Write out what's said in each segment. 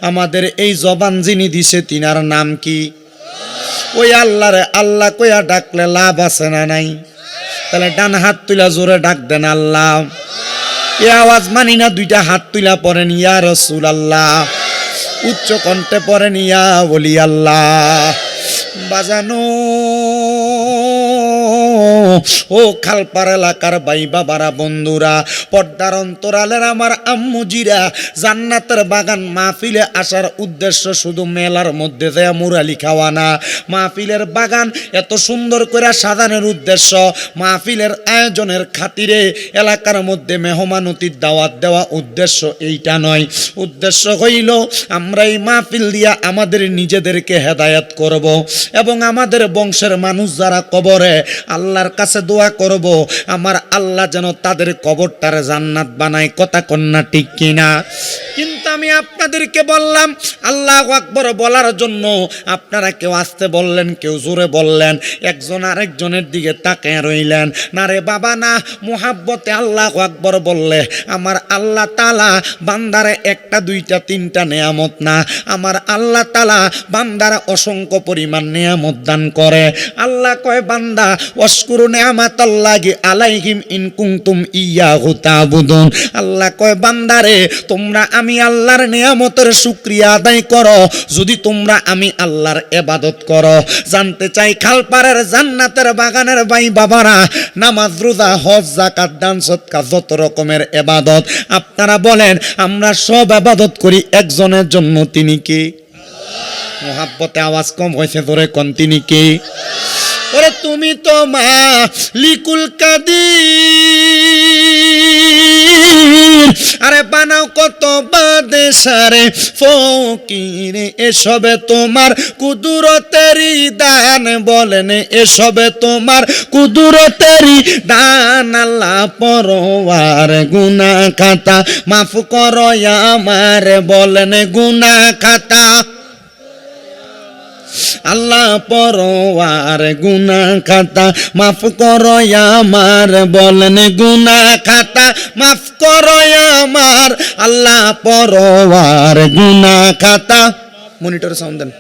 আমাদের এই জবান যিনি দিছে তিনার নাম কি? ওই আল্লাহরে আল্লাহ কইয়া ডাকলে লাভ আছে না নাই? তাহলে ডান হাত তুলা জোরে ডাক দেন আল্লাহ। এ আওয়াজ মানি না, দুইটা হাত তুলা পড়েন ইয়া রাসূলুল্লাহ, উচ্চ কণ্ঠে পড়েন ইয়া ওলি আল্লাহ। বাজানো ও খালপার এলাকার ভাই বাবারা, বন্ধুরা, পর্দার অন্তরালের আমার আম্মুজিরা, জান্নাতের বাগান মাহফিলে আসার উদ্দেশ্য শুধু মেলার মধ্যে যায় মুরালি খাওয়া না। মাহফিলের বাগান এত সুন্দর করে সাজানোর উদ্দেশ্য, মাহফিলের আয়োজনের খাতিরে এলাকার মধ্যে মেহমানতির দাওয়াত দেওয়া উদ্দেশ্য এইটা নয়। উদ্দেশ্য হইল আমরা এই মাহফিল দিয়া আমাদের নিজেদেরকে হেদায়েত করব এবং আমাদের বংশের মানুষ যারা কবরে আল্লাহর কাছে দোয়া করব, আমার আল্লাহ যেন তাদের কবরটারে জান্নাত বানায়। কথা কন্যা ঠিক কিনা? কিন্তু আমি আপনাদেরকে বললাম আল্লাহু আকবার বলার জন্য, আপনারা কেউ আস্তে বললেন, কেউ জোরে বললেন, একজন আরেকজনের দিকে তাকিয়ে রইলেন। না রে বাবা না, মুহাব্বতে আল্লাহু আকবার বললে আমার আল্লাহ তাআলা বান্দারে একটা দুইটা তিনটা নেয়ামত না, আমার আল্লাহ তাআলা বান্দারে অসংখ্য পরিমাণ নেয়ামত দান করে। আল্লাহ কয় বান্দা ওয়াশকুরু নি'মাতাল্লাহি আলাইহিম ইন কুনতুম ইয়্যাহু তা'বুদুন। আল্লাহ কয় বান্দারে তোমরা আমি আল্লাহর নিয়ামতের শুকরিয়া আদায় করো যদি তোমরা আমি আল্লাহর ইবাদত করো। জানতে চাই খালপাড়ের জান্নাতের বাগানের ভাই বাবারা, নামাজ রোজা হজ যাকাত দান সদকা যত রকমের ইবাদত আপনারা বলেন আমরা সব ইবাদত করি একজনের জন্য, তিনি কে? মুহাব্বতে আওয়াজ কম হয়েছে, ধরে কোন তিনি কে? ওরে তুমি তো মালিকুল কাদির, আরে বানাও কত বাদেশারে ফকির, এসবে তোমার কুদরতেরই দান, বলেন এসবে তোমার কুদরতেরই দান। আল্লাহ পরওয়ার গুনাহ খাতা মাফ করো আমার, বলেন গুনাহ খাতা। আল্লাহ পরওয়ার গুনাহ খাতা মাফ করো আমার, বলেন গুনাহ খাতা মাফ করো আমার। আল্লাহ পরওয়ার গুনাহ খাতা। মনিটর সাউন্ড দেন।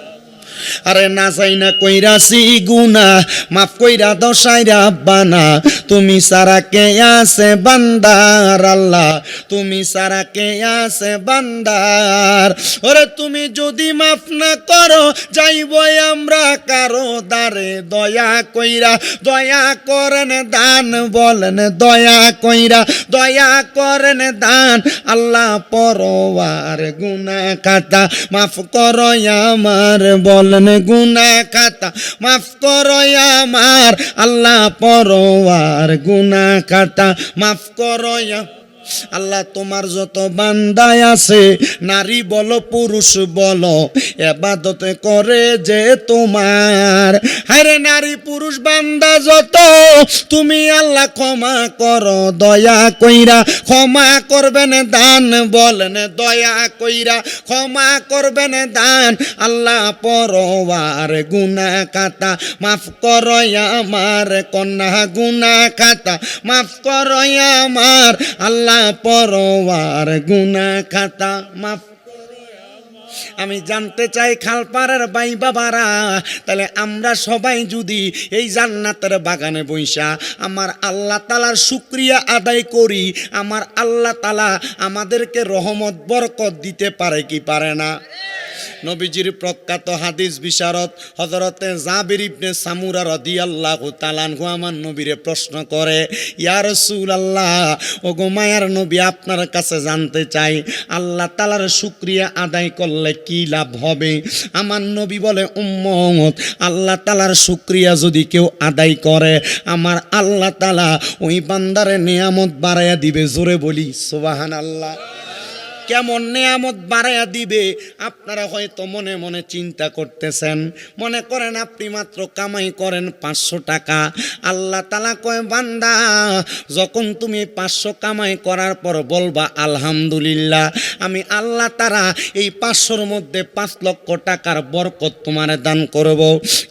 আরে না চাই না কইরাছি গুনাহ মাফ কইরা দশাইরা বানা, তুমি সারা কে আছে বান্দার, আল্লাহ তুমি সারা কে আছে বান্দার। ওরে তুমি যদি মাফ না করো যাইব আমরা কারো দারে, দয়া কইরা দয়া করেন দান, বলেন দয়া কইরা দয়া করেন দান। আল্লাহ পরওয়ার গুনাহ খাতা মাফ করো আমার, বলেন গুনাহ খাতা মাফ করো আমার। আল্লাহ পরওয়ার গুনাহ খাতা মাফ করো। আল্লাহ তোমার যত বান্দায় আছে নারী বলো পুরুষ বলো ইবাদত করে যে তোমার, হায়রে নারী পুরুষ বান্দা যত তুমি আল্লাহ ক্ষমা করো দয়া কইরা, ক্ষমা করবেন দান, বলেন দয়া কইরা ক্ষমা করবেন দান। আল্লাহ পরওয়ার গুনাহ খাতা মাফ করো আমার, কন্যা গুনাহ খাতা মাফ করো আমার। আল্লাহ পরওয়ার গুনাহ খাতা মাফ। আমি জানতে চাই খালপাড়ের ভাই বাবারা, তাহলে আমরা সবাই যদি এই জান্নাতের বাগানে বইসা আমার আল্লাহ তাআলার শুকরিয়া আদায় করি, আমার আল্লাহ তাআলা আমাদেরকে রহমত বরকত দিতে পারে কি পারে না? নবীজির প্রখ্যাত হাদিস বিশারদ হযরতে জাবির ইবনে সামুরা রাদিয়াল্লাহু তাআলা আনহু আমার নবীরে প্রশ্ন করে, ইয়া রাসূলুল্লাহ, ওগো মায়ার নবী আপনার কাছে জানতে চাই আল্লাহ তাআলার শুকরিয়া আদায় করলে কি লাভ হবে? আমার নবী বলে, উম্মত আল্লাহ তাআলার শুকরিয়া যদি কেউ আদায় করে আমার আল্লাহ তাআলা ওই বান্দারে নিয়ামত বাড়াইয়া দিবে। জোরে বলি সুবহানাল্লাহ। কেমন নেয়ামত বাড়াইয়া দিবে? আপনারা হয়তো মনে মনে চিন্তা করতেছেন, মনে করেন আপনি মাত্র কামাই করেন 500 টাকা। আল্লাহ তাআলা কয় বান্দা যখন তুমি 500 কামাই করার পর বলবা আলহামদুলিল্লাহ, আমি আল্লাহ তাআলা এই 500-র মধ্যে 5 লক্ষ টাকার বরকত তোমারে দান করব।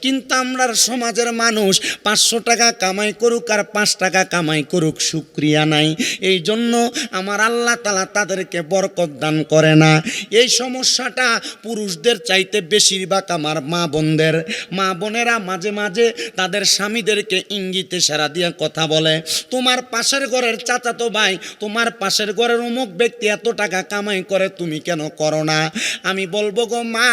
কিন্তু আমরার সমাজের মানুষ 500 টাকা কামাই করুক আর 5 টাকা কামাই করুক শুকরিয়া নাই। এই জন্য আমার আল্লাহ তাআলা তাদেরকে বরকত বরকত দান করে না। এই সমস্যাটা পুরুষদের চাইতে বেশিরভাগ আমার মা বোনদের। মা বোনেরা মাঝে মাঝে তাদের স্বামীদেরকে ইঙ্গিতে সারা দিয়ে কথা বলে, তোমার পাশের ঘরের চাচাতো ভাই, তোমার পাশের ঘরের অমুক ব্যক্তি এত টাকা কামাই করে, তুমি কেন করো না? আমি বলবো গো মা,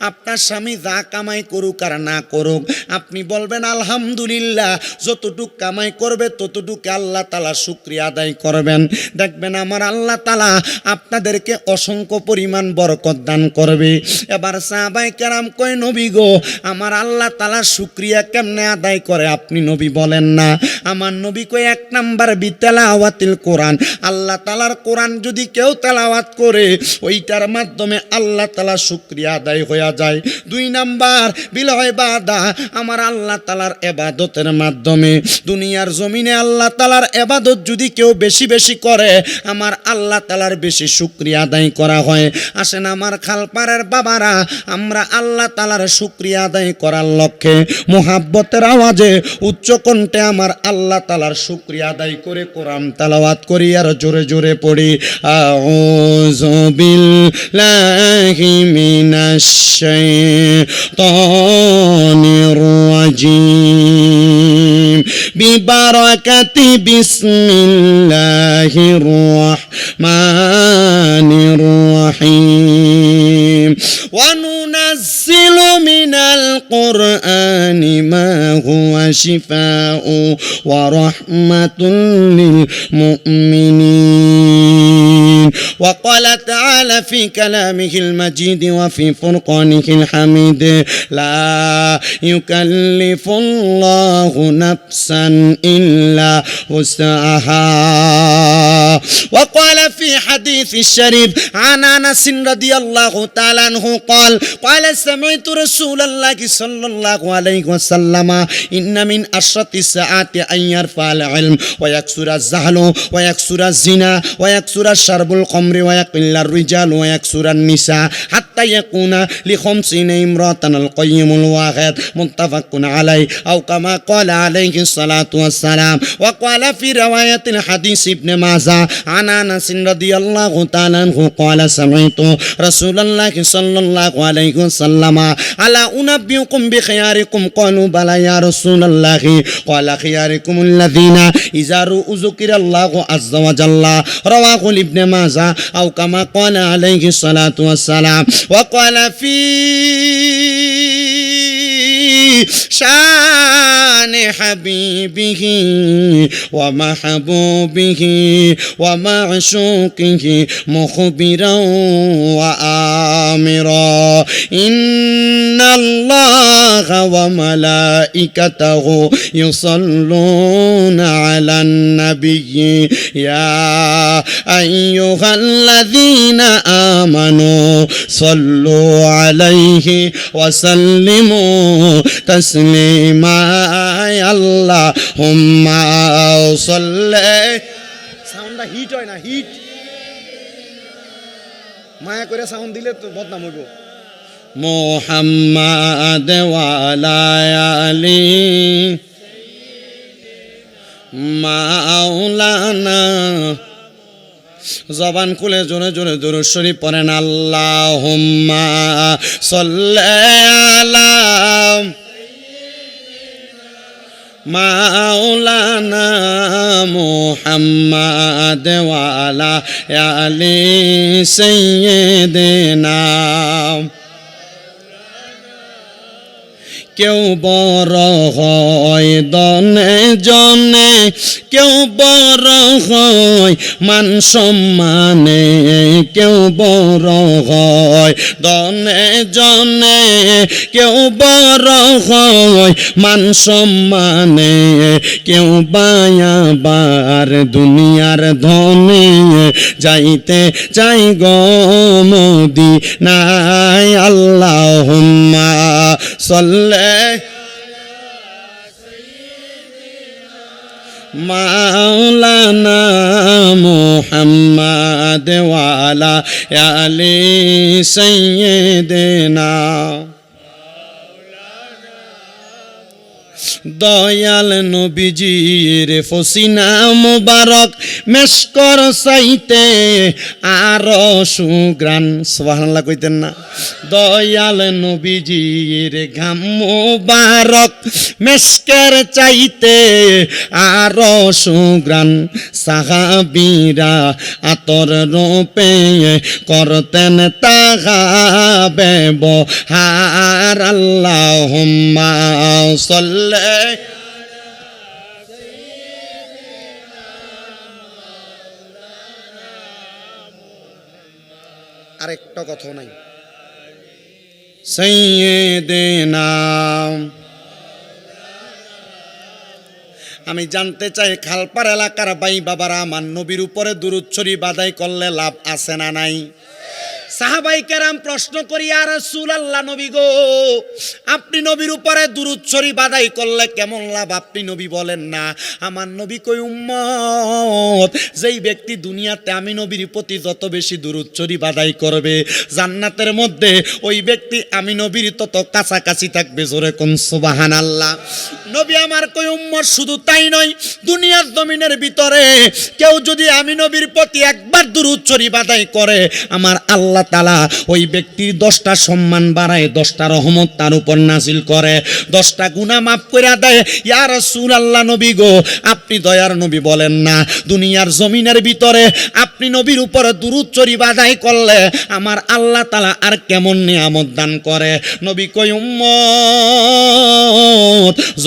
আপনার স্বামী যা কামাই করুক আর না করুক, আপনি বলবেন আলহামদুলিল্লাহ, যতটুক কামাই করবে ততটুকু আল্লাহ তাআলা শুকরিয়া আদায় করবেন। দেখবেন আমার আল্লাহ তাআলা আপনাদেরকে অসংখ্য পরিমাণ বরকত দান করবে। এবার সাহাবায়ে কেরাম কয়, নবী গো, আমার আল্লাহ তাআলা শুকরিয়া কেমনে আদায় করে আপনি নবী বলেন না? আমার নবী কয়, এক নাম্বার বিতেলাওয়াতিল কোরআন, আল্লাহ তাআলার কোরআন যদি কেউ তেলাওয়াত করে ওইটার মাধ্যমে আল্লাহ তাআলা শুকরিয়া আদায় হয়ে যায়। দুই নাম্বার বিল ইবাদা, আমার আল্লাহ তাআলার ইবাদতের মাধ্যমে দুনিয়ার জমিনে আল্লাহ তাআলার ইবাদত যদি কেউ বেশি বেশি করে আমার আল্লাহ তাআলার বেশি শুকরিয়া আদায় করা হয়। আসেন আমার খালপাড়ের বাবারা, আমরা আল্লাহ তাআলার শুকরিয়া আদায় করার লক্ষ্যে মুহাব্বতের আওয়াজে উচ্চ কণ্ঠে আমার আল্লাহ তাআলার শুকরিয়া আদায় করে কোরআন তেলাওয়াত করি আর জোরে জোরে পড়ি, আউযু বিল্লাহি মিনাশ শাইতানির রাজিম বিবারাকাতি বিসমিল্লাহির রাহমানির রাহিম ওয়া নুনাজ্জিলু মিনাল কুরআনি মা হুয়া শিফাউ ওয়া রাহমাতুল লিল মুমিনিন ওয়া ক্বালা তাআলা ফি কালামিহিল মাজিদ ওয়া ফি ফুরকানিহিল হামিদ লা ইউকাল্লিফুল্লাহু নাফসান ইল্লা উসআহা ওয়া ক্বালা ফি হাদিসিশ শরীফ আন আনাস রাদিয়াল্লাহু তাআলা আনহু قال قال سمعت رسول الله صلى الله عليه وسلم إن من أشرط الساعات أن يرفع العلم ويكثر الجهل ويكثر الزنا ويكثر شرب الخمر ويقل الرجال ويكثر النساء حتى يكون ل50 امرأة القيم الواحد متفق عليه أو كما قال عليه الصلاة والسلام وقال في رواية الحديث ابن ماجه عن أنس رضي الله تعالى عنه قال سمعت رسول الله صلى الله عليه وسلم ألا أنبئكم بخياركم قالوا بلى يا رسول الله قال خياركم الذين إذا ذكر الله عز وجل رواه ابن ماجه أو كما قال عليه الصلاة والسلام وقال في شان حبيبه ومحبوبه ومعشوقه مخبرا وآمرا إن الله وملائكته يصلون على النبي يا أيها الذين آمنوا صلوا عليه وسلموا تسليما اللهم صل সাউন্ডটা হিট হয় না, হিট মায়া করে সাউন্ড দিলে তো বদনাম হইব। মুহাম্মাদ ওয়া আলা আলি মাওলানা, জবান খুলে জোরে জোরে দুরূদ শরীফ পড়েন, আল্লাহুম্মা সাল্লি আলা মাওলানা মুহাম্মাদ ওয়া আলা আলি সাইয়্যিদিনা। কেউ বড় হয় দনে জনে, কেউ বড় হয় মান সম্মানে, কেউ বড় হয় দনে জনে, কেউ বড় হয় মান সম্মানে, কেউ বায়াবার দুনিয়ার ধনে, যাইতে চাই গো মদিনায় আল্লাহুম্মা সাল্লি মাওলানা মুহাম্মাদ ওয়া আলা আলি সাইয়্যিদিনা। দয়াল নবীজির ফসিনা মুবারক মেশকর চাইতে আরো সুগ্রাণ, সুবহানাল্লাহ কইতেন না? দয়াল নবীজির ঘাম মুবারক মেশকের চাইতে আরো সুগ্রাণ, সাহাবীরা আতর রূপে করতেন তাহা ব্যবহার। আল্লাহুম্মা সাল্লি আরেকটা কথা নাই, সাইয়্যিদিনা। আমি জানতে চাই খালপার এলাকার ভাই বাবারা, আমার নবীর উপরে দুরূদ শরীফ আদায় করলে লাভ আছে না নাই? সাহাবাই কেরাম প্রশ্ন করি, ইয়া রাসূলুল্লাহ, নবী গো, আপনি নবীর উপরে দুরূদ শরীফ আদায় করলে কেমন লাভ আপনি নবী বলেন না? আমার নবী কই, উম্মত, যেই ব্যক্তি দুনিয়াতে আমি নবীর প্রতি যত বেশি দুরূদ শরীফ আদায় করবে, জান্নাতের মধ্যে ওই ব্যক্তি আমি নবীর তত কাছাকাছি থাকবে। জোরে কোন সুবহানাল্লাহ। নবী আমার কই, উম্মত, শুধু তাই নয়, দুনিয়ার জমিনের ভিতরে কেউ যদি আমি নবীর প্রতি একবার দুরূদ শরীফ আদায় করে, আমার আল্লাহ তাআলা ওই ব্যক্তির 10টা সম্মান বাড়ায়, 10টা রহমত তার উপর নাজিল করে, 10টা গুনাহ মাফ করে দেয়। ইয়া রাসূলুল্লাহ, নবী গো, আপনি দয়ার নবী বলেন না, দুনিয়ার জমিনের ভিতরে আপনি নবীর উপরে দুরূদ শরীফ আদায় করলে আমার আল্লাহ তাআলা আর কেমন নিয়ামত দান করে? নবী কই, উম্মত,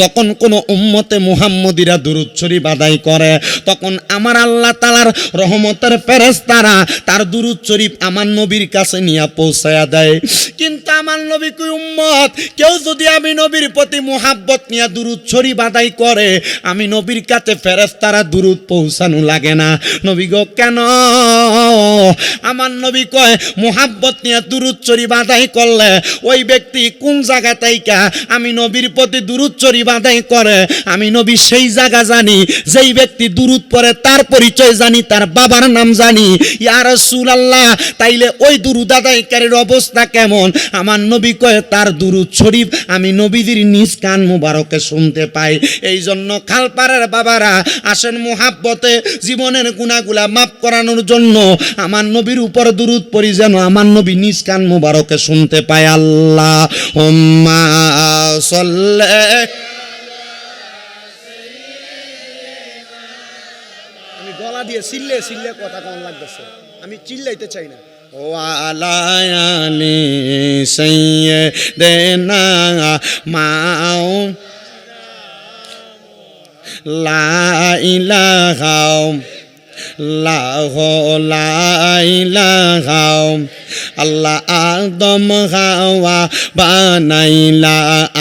যখন কোন উম্মতে মুহাম্মদীরা দুরূদ শরীফ আদায় করে, তখন আমার আল্লাহ তাআলার রহমতের ফেরেশতারা তার দুরূদ শরীফ আমার নবীর কাছে নিয়ে পৌঁছায়া দেয়। কিন্তু আমার নবী কই, উম্মত, কেউ যদি আমি নবীর প্রতি মুহাব্বত নিয়ে দুরূদ শরীফ আদায় করে, আমি নবীর কাছে ফেরেশতারা দুরূদ পৌঁছানো লাগে না। নবী গো, কেন? আমার নবী কয়, মুহাব্বত নিয়ে দুরূদ শরীফ আদায় করলে ওই ব্যক্তি কোন জায়গা থেকে আমি নবীর প্রতি দুরূদ শরীফ আদায় করে, আমি নবী সেই জায়গা জানি। যেই ব্যক্তি দুরূদ পড়ে তার পরিচয় জানি, তার বাবার নাম জানি। ইয়া রাসূলুল্লাহ, তাইলে ওই দুরূদ আদায়কারীর অবস্থা কেমন? আমার নবী কয়, তার দুরূদ শরীফ আমি নবীজির নিজ কান মুবারকে শুনতে পাই। এই জন্য খালপাড়ার বাবারা আসেন, মুহাব্বতে জীবনের গুনাহগুলা মাফ করানোর জন্য আমার নবীর উপর দুরূদ পড়ি, যেন আমার নবী নিজ কান মুবারকে শুনতে পায়। আল্লাহুম্মা সাল্লি। আমি গলা দিয়ে চিল্লে চিল্লে কথা কোন লাগতেছে, আমি চিল্লাইতে চাই না। ও আলায়ালি সাইয়্যিদিনা মাও লা ইলাহা লা ইলাহা আল্লাহ। আদম হাওয়া বানাইলা,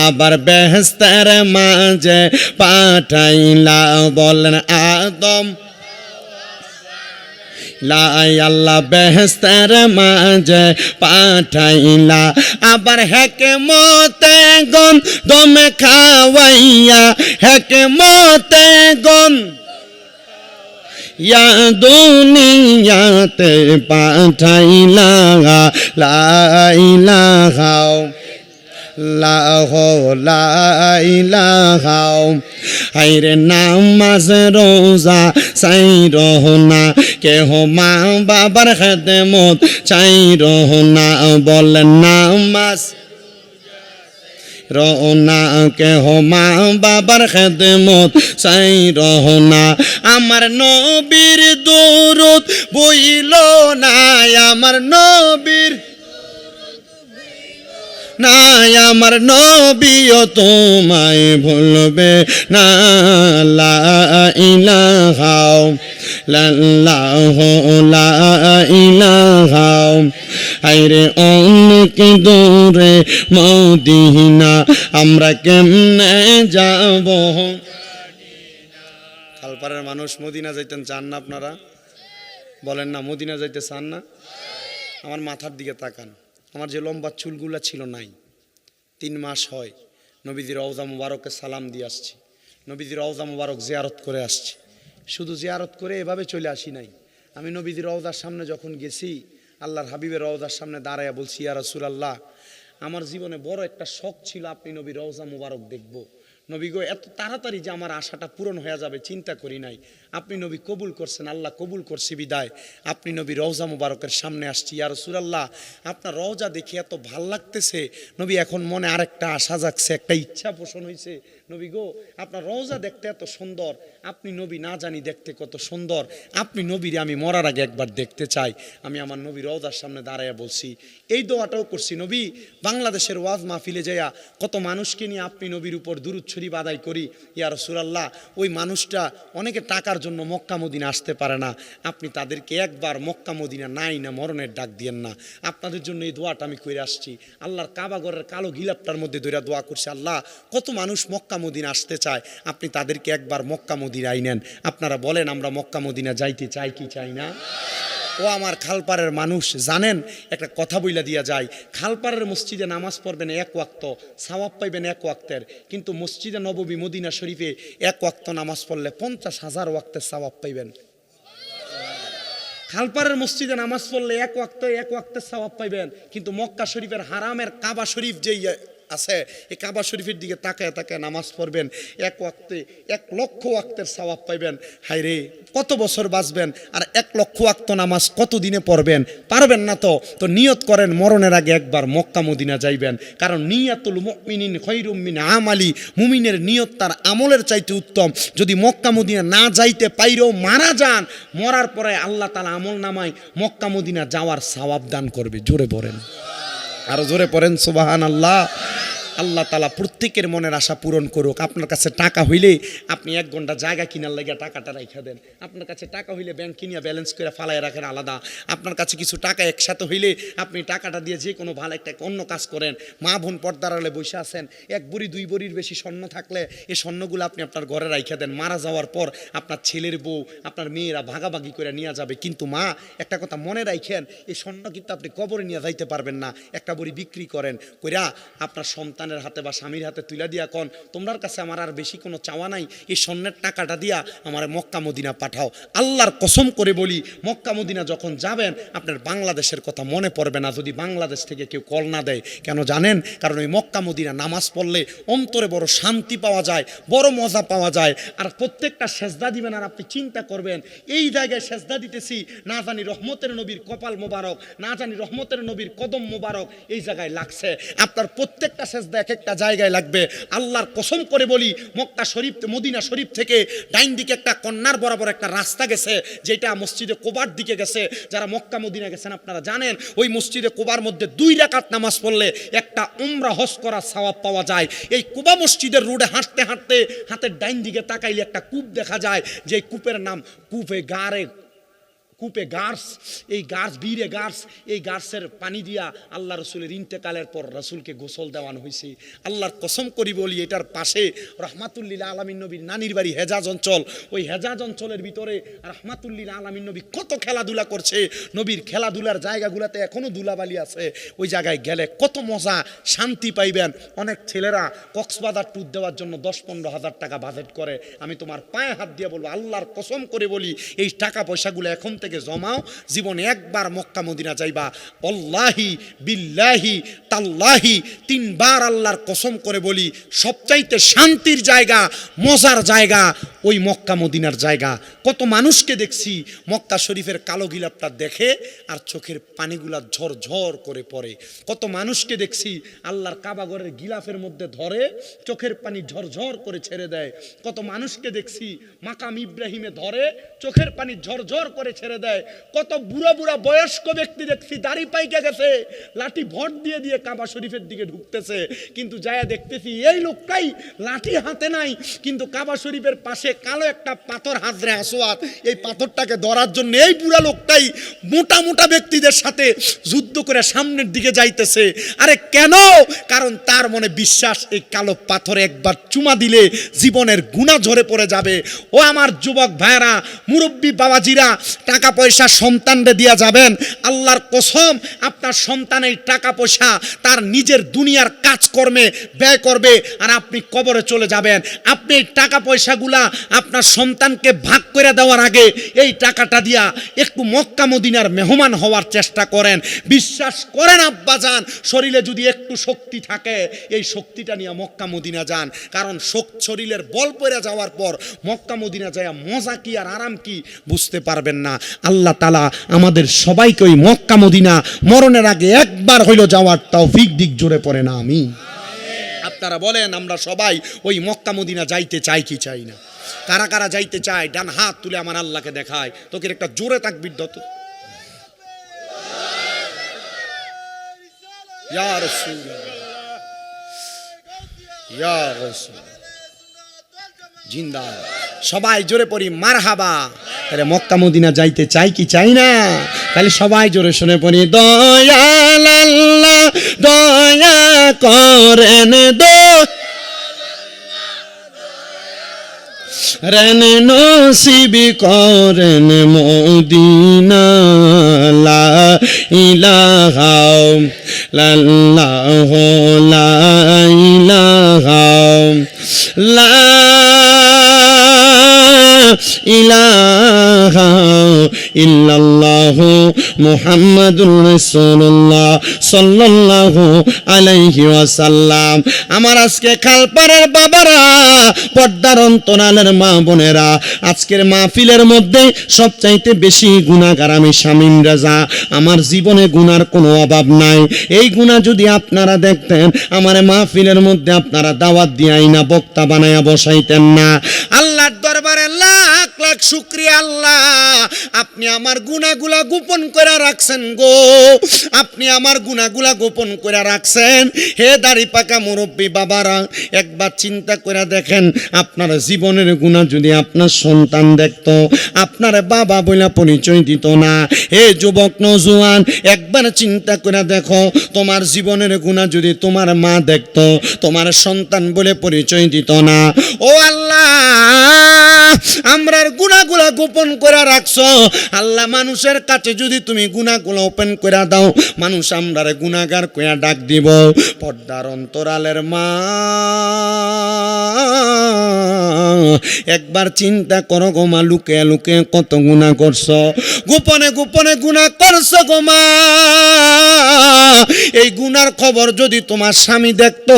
আবার বেহেশতের মাঝে পাঠাইলা। বলেন আদম লাই, আল্লাহ বেহেশতের মাঝে পাঠাইলা, আবার হেকমতে গম খাওয়াইয়া, হেকমতে গম ইয়া দুনিয়াতে পাঠাইলা। লা ইলাহা লা ইলাহা। হায়রে নামাজ রোজা চাই রহনা, কেহ মা বাবার খেদমত চাই রহনা। বলেন নামাজ রহনা, কেহ মা বাবার খেদমত চাই রহনা। আমার নবীর দুরূদ বইল না, আমার নবীর নাই, আমার নবীও তোমায় ভুলবে না। লা ইলাহা ইল্লাল্লাহু লা ইলাহা। হায়রে অনেক দূরে মদিনা, আমরা কেমনে যাব? খালপাড়ার মানুষ মদিনা যাইতেন চান না? আপনারা বলেন না, মদিনা যাইতে চান না? আমার মাথার দিকে তাকান, আমার যে লম্বা চুলগুলা ছিল নাই, 3 মাস হয় নবীজির রওজা মুবারকে সালাম দিয়ে আসছি, নবীজির রওজা মুবারক জিয়ারত করে আসছি। শুধু জিয়ারত করে এভাবে চলে আসি নাই, আমি নবীজির রওজার সামনে যখন গেছি, আল্লাহর হাবিবের রওজার সামনে দাঁড়াইয়া বলছি, ইয়া রাসূলুল্লাহ, আমার জীবনে বড় একটা শখ ছিল আপনি নবীর রওজা মুবারক দেখব। নবী গো এত তাড়াতাড়ি যে আমার আশাটা পূরণ হয়ে যাবে চিন্তা করি নাই। আপনি নবী কবুল করছেন, আল্লাহ কবুল করছে বিদায় আপনি নবী রওজা মুবারকের সামনে আসছি। ইয়া রাসূলুল্লাহ আপনার রওজা দেখে এত ভাল লাগতেছে নবী, এখন মনে আরেকটা আশা জাগছে, একটা ইচ্ছা পোষণ হয়েছে। নবী গো আপনার রওজা দেখতে এত সুন্দর, আপনি নবী না জানি দেখতে কত সুন্দর, আপনি নবীরে আমি মরার আগে একবার দেখতে চাই। আমি আমার নবী রওজার সামনে দাঁড়াইয়া বলছি, এই দোয়াটাও করছি, নবী বাংলাদেশের ওয়াজ মাহফিলে যাইয়া কত মানুষকে নিয়ে আপনি নবীর উপর দুরূদ শরীফ আদায় করি। ইয়া রাসূলুল্লাহ ওই মানুষটা অনেকে টাকার জন্য মক্কা মদিনা আসতে পারে না, আপনি তাদেরকে একবার মক্কা মদিনা নাই না মরণের ডাক দিয়েন না। আপনাদের জন্য এই দোয়াটা আমি করে আসছি। আল্লাহর কাবা ঘরের কালো গিলাপটার মধ্যে ধইরা দোয়া করছে, আল্লাহ কত মানুষ মক্কা মদিনা আসতে চায়, আপনি তাদেরকে একবার মক্কা মদিনায় নেন। আপনারা বলেন আমরা মক্কা মদিনা যাইতে চাই কি চাই না? ও আমার খালপাড়ের মানুষ জানেন একটা কথা বইলা দিয়া যায়, খালপাড়ের মসজিদে নামাজ পড়বেন এক ওয়াক্ত সওয়াব পাইবেন এক ওয়াক্তের, কিন্তু মসজিদে নববী মদিনা শরীফে এক ওয়াক্ত নামাজ পড়লে 50,000 ওয়াক্তের সওয়াব পাইবেন। খালপাড়ের মসজিদে নামাজ পড়লে এক ওয়াক্তের সওয়াব পাইবেন, কিন্তু মক্কা শরীফের হারামের কাবা শরীফ যেই আছে এই কাবা শরীফের দিকে তাকায় তাকায় নামাজ পড়বেন, এক ওয়াক্তে 1,00,000 ওয়াক্তের সওয়াব পাইবেন। হায় রে কত বছর বাঁচবেন আর 1,00,000 ওয়াক্ত নামাজ কত দিনে পড়বেন? পারবেন না তো নিয়ত করেন মরণের আগে একবার মক্কা মদিনা যাইবেন, কারণ নিয়াতুল মুমিনিন খায়রুম মিন আমালি, মুমিনের নিয়ত তার আমলের চাইতে উত্তম। যদি মক্কা মদিনা না যাইতে পাইরেও মারা যান, মরার পরে আল্লাহ তাআলা আমল নামায় মক্কা মদিনা যাওয়ার সওয়াব দান করবে। জোরে পড়েন, আরো জোরে পড়েন সুবহানাল্লাহ। আল্লাহ তাআলা প্রত্যেকের মনের আশা পূরণ করুক। আপনার কাছে টাকা হইলে আপনি 1 ঘন্টা জায়গা কিনার লাগিয়া টাকাটা রাইখা দেন। আপনার কাছে টাকা হইলে ব্যাংক কিনিয়া ব্যালেন্স করে ফালাইয়া রাখেন আলাদা। আপনার কাছে কিছু টাকা একসাথে হইলে আপনি টাকাটা দিয়ে যে কোনো ভালো একটা অন্য কাজ করেন। মা বোন পর্দার আড়ালে বসে আছেন, 1 ভরি 2 ভরির বেশি স্বর্ণ থাকলে এই স্বর্ণগুলো আপনি আপনার ঘরে রাইখা দেন। মারা যাওয়ার পর আপনার ছেলের বউ আপনার মেয়েরা ভাগাভাগি করে নিয়ে যাবে, কিন্তু মা একটা কথা মনে রাখেন, এই স্বর্ণ কিন্তু আপনি কবরে নিয়ে যাইতে পারবেন না। একটা ভরি বিক্রি করেন, কইরা আপনার সন্তান হাতে বা স্বামীর হাতে তুলে দিয়া কন, তোমার কাছে আমার আর বেশি কোনো চাওয়া নাই, এই স্বর্ণের টাকাটা দিয়া আমার মক্কা মদিনা পাঠাও। আল্লাহর কসম করে বলি মক্কা মদিনা যখন যাবেন আপনার বাংলাদেশের কথা মনে পড়বে না, যদি বাংলাদেশ থেকে কেউ কল না দেয়। কেন জানেন? কারণ ওই মক্কা মদিনা নামাজ পড়লে অন্তরে বড় শান্তি পাওয়া যায়, বড় মজা পাওয়া যায়। আর প্রত্যেকটা সেজদা দিবেন আর আপনি চিন্তা করবেন এই জায়গায় সেজদা দিতেছি, না জানি রহমতের নবীর কপাল মোবারক, না জানি রহমতের নবীর কদম মোবারক এই জায়গায় লাগছে। আপনার প্রত্যেকটা সেজদা এক একটা জায়গায় লাগবে। আল্লাহর কসম করে বলি মক্কা শরীফ মদিনা শরীফ থেকে ডাইন দিকে একটা কন্যার বরাবর একটা রাস্তা গেছে, যেটা মসজিদে কুবার দিকে গেছে। যারা মক্কা মদিনা গেছেন আপনারা জানেন ওই মসজিদে কুবার মধ্যে 2 রাকাত নামাজ পড়লে একটা উমরা হজ করার সওয়াব পাওয়া যায়। এই কুবা মসজিদের রোডে হাঁটতে হাঁটতে হাতের ডাইন দিকে তাকাইলে একটা কূপ দেখা যায়, যে কূপের নাম কূপে গার্স। এই গার্স বীরে গার্স, এই গার্সের পানি দিয়া আল্লাহ রসুলের ইন্তেকালের পর রসুলকে গোসল দেওয়ানো হয়েছে। আল্লাহর কসম করি বলি এটার পাশে রহমাতুল্লিল আলামিন নবীর নানির বাড়ি হেজাজ অঞ্চল। ওই হেজাজ অঞ্চলের ভিতরে রহমাতুল্লিল আলামিন নবী কত খেলাধুলা করছে। নবীর খেলাধুলার জায়গাগুলোতে এখনও ধুলাবালি আছে। ওই জায়গায় গেলে কত মজা শান্তি পাইবেন। অনেক ছেলেরা কক্সবাজার ট্যুর দেওয়ার জন্য 10-15 হাজার টাকা বাজেট করে। আমি তোমার পায়ে হাত দিয়ে বলবো আল্লাহর কসম করে বলি এই টাকা পয়সাগুলো এখন থেকে জমাও, জীবনে একবার মক্কা মদিনা যাইবা। আল্লাহি বিল্লাহি তাল্লাহি 3 বার আল্লাহর কসম করে বলি সবচাইতে শান্তির জায়গা, মজার জায়গা ওই মক্কা মদিনার জায়গা। কত মানুষকে দেখছি মক্কা শরীফের কালো গিলাপটা দেখে আর চোখের পানিগুলা ঝরঝর করে পড়ে। কত মানুষকে দেখছি আল্লাহর কাবা ঘরের গিলাফের মধ্যে ধরে চোখের পানি ঝরঝর করে ছেড়ে দেয়। কত মানুষকে দেখছি মাকাম ইব্রাহিমে ধরে চোখের পানি ঝরঝর করে ছেড়ে দেয়। কত বুড়া বুড়া বয়স্ক ব্যক্তি দেখছি দাড়ি পাইকে গেছে, লাঠি ভর দিয়ে দিয়ে কাবা শরীফের দিকে ঢুকতেছে, কিন্তু যায়া দেখতেছি এই লোকটাই লাঠি হাতে নাই, কিন্তু কাবা শরীফের পাশে কালো একটা পাথর হাজরে আসওয়াদ, এই পাথরটাকে ধরার জন্য এই বুড়া লোকটাই মোটা মোটা ব্যক্তিদের সাথে যুদ্ধ করে সামনের দিকে যাইতেছে। আরে কেন? কারণ তার মনে বিশ্বাস এই কালো পাথরে একবার চুমা দিলে জীবনের গুনাহ ঝরে পড়ে যাবে। ও আমার যুবক ভাইরা, মুরব্বী বাবাজিরা, টাকা পয়সা সন্তানদের দিয়া যাবেন, আল্লাহর কসম আপনার সন্তানের টাকা পয়সা তার নিজের দুনিয়ার কাজকর্মে ব্যয় করবে, আর আপনি কবরে চলে যাবেন। আপনি এই টাকা পয়সাগুলা আপনার সন্তানকে ভাগ করে দেওয়ার আগে এই টাকাটা দিয়া একটু মক্কা মদিনার মেহমান হওয়ার চেষ্টা করেন। বিশ্বাস করেন আব্বাজান, শরীরে যদি একটু শক্তি থাকে এই শক্তিটা নিয়ে মক্কা মদিনা যান, কারণ শরীরের বল পড়ে যাওয়ার পর মক্কা মদিনা যায় মজা কি আর আরাম কি বুঝতে পারবেন না। আল্লাহ তাআলা আমাদের সবাইকে ওই মক্কা মদিনা মরণের আগে একবার হইল যাওয়ার তৌফিক দিক, জোরে পড়ে না আমি। আপনারা বলেন আমরা সবাই ওই মক্কা মদিনা যাইতে চাই কি চাই না? কারা কারা যাইতে চায় ডান হাত তুলে আমার আল্লাহকে দেখায়। তোকে একটা জোরে তাকবীর দাও তো। ইয়া রাসূলুল্লাহ, ইয়া রাসূল, জিন্দাবাদ। সবাই জোরে পড়ি মারহাবা। তাহলে মক্কা মদিনা যাইতে চাই কি চাই না? তাহলে সবাই জোরে শুনে পড়ি দয়াল আল্লাহ দয়া করেন রেন নসিবি করেন মদিনা লা ইলাহা ইল্লাল্লাহ লা ইলাহা ইলাহা ইল্লাল্লাহ মুহাম্মাদুর রাসূলুল্লাহ সাল্লাল্লাহু আলাইহি ওয়াসাল্লাম। আমার আজকে খালপাড়ের বাবারা, পর্দার অন্তরালের মা বোনেরা, আজকের মাহফিলের মধ্যে সবচাইতে বেশি গুনাহগার আমি শামীম রাজা। আমার জীবনে গুনার কোনো অভাব নাই। এই গুনাহ যদি আপনারা দেখতেন আমার মাহফিলের মধ্যে আপনারা দাওয়াত দিয়াই না বক্তা বানায়া বসাইতেন না। আল্লাহর দরবারে লাখ লাখ শুকরিয়া আল্লাহ, আপনি আমার গুনাহগুলা গোপন করে রাখছেন গো, আপনি আমার গুনাহগুলা গোপন করে রাখছেন। হে দাড়ি পাকা মুরব্বী বাবারা, একবার চিন্তা করে দেখেন আপনার জীবনের গুনাহ যদি আপনার সন্তান দেখতো, আপনার বাবা বলে পরিচয় দিত না। হে যুবক নওজোয়ান, একবার চিন্তা করে দেখো তোমার জীবনের গুনাহ যদি তোমার মা দেখতো, তোমার সন্তান বলে পরিচয় দিত না। ও আল্লাহ, আমরার গুনাহগুলা গোপন করে রাখছো আল্লাহ। মানুষের কাছে যদি তুমি গুনাহগুলা ওপেন করে দাও, মানুষ আমরার গুনাহগার কইয়া ডাক দিব। পর্দার অন্তরালের মা, একবার চিন্তা করো গো মা, লুকে লুকে কত গুনাহ করছো, গোপনে গোপনে গুনাহ করছো গো মা। এই গুনার খবর যদি তোমার স্বামী দেখতো,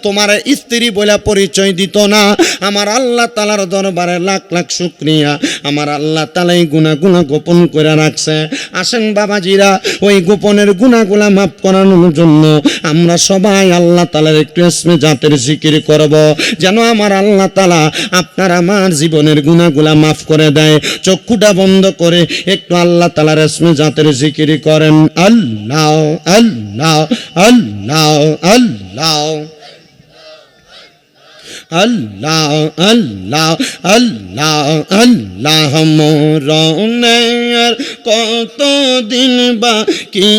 তোমার স্ত্রী বলে পরিচয় দিত না। আমার আল্লাহ তাআলার দরবারে লাখ লাখ শুকরিয়া, আমার আল্লাহ তাআলা এই গুনাহগুলা গোপন করে রাখছে। আসেন বাবাজিরা, ওই গোপনের গুনাহগুলা মাফ করানোর জন্য আমরা সবাই আল্লাহ তাআলার একটু ইসমে জাতের জিকির করব, যেন আমার আল্লাহ তাআলা আপনার আমার জীবনের গুনাহগুলা মাফ করে দেয়। চক্ষুটা বন্ধ করে একটু আল্লাহ তাআলার ইসমে জাতের জিকির করেন। আল্লাহ আল্লাহ আল্লাহ আল্লাহ আল্লাহ আল্লাহ আল্লাহ আল্লাহ। মরণের কত দিন বাকি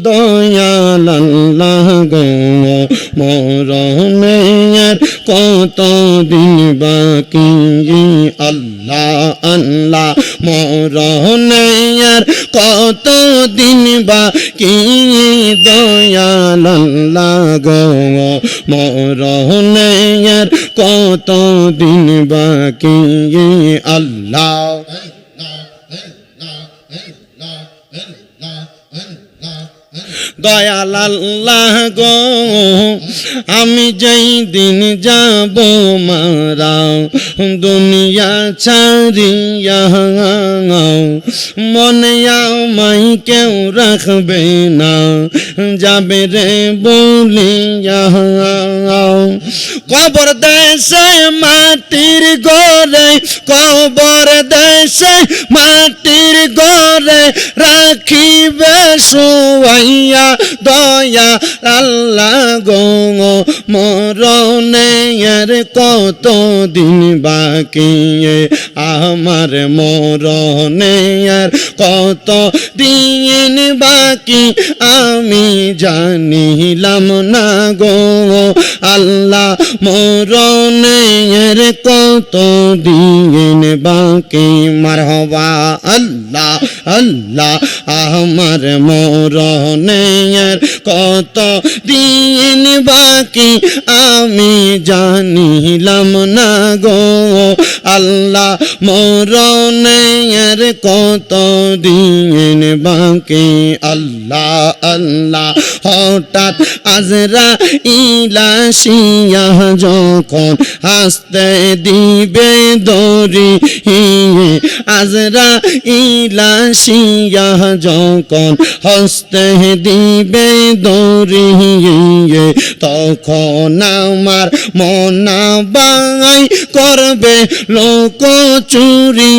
দয়াল আল্লাহ গো, মরণের কত দিন বাকি আল্লাহ আল্লাহ। মরণের কত দিন বাকি দয়াল আল্লাহ গো, মরণের কত দিন বাকি আল্লাহ। দয়াল আল্লাহ গো, আমি যেই দিন যাব মারা দুনিয়া ছাড়িয়া, মনে আমায় কেউ রাখবে না, যাবে রে বলিয়া। কবর দেশে মাটির ঘরে, কবর দেশে মাটির ঘরে রাখিবে শুয়াইয়া দয়া আল্লাহ গো, মরণের কত দিন বাকি আমার, মরণের কত দিন বাকি আমি জানিলাম না গো আল্লাহ। মরণের কত দিন বাকি, মারহাবা আল্লাহ আল্লাহ আমার মরণের কত দিন বাকি আমি জানিলাম না গো আল্লাহ মরণের কত দিন বাকি আল্লাহ আল্লাহ হঠাৎ আজরাইল আসিয়া যখন হাসতে দিবে দড়ি আজরাইল আসিয়া যখন হসতে দিবে দড়ি তখন আমার মনা বাই করবে লোক চুরি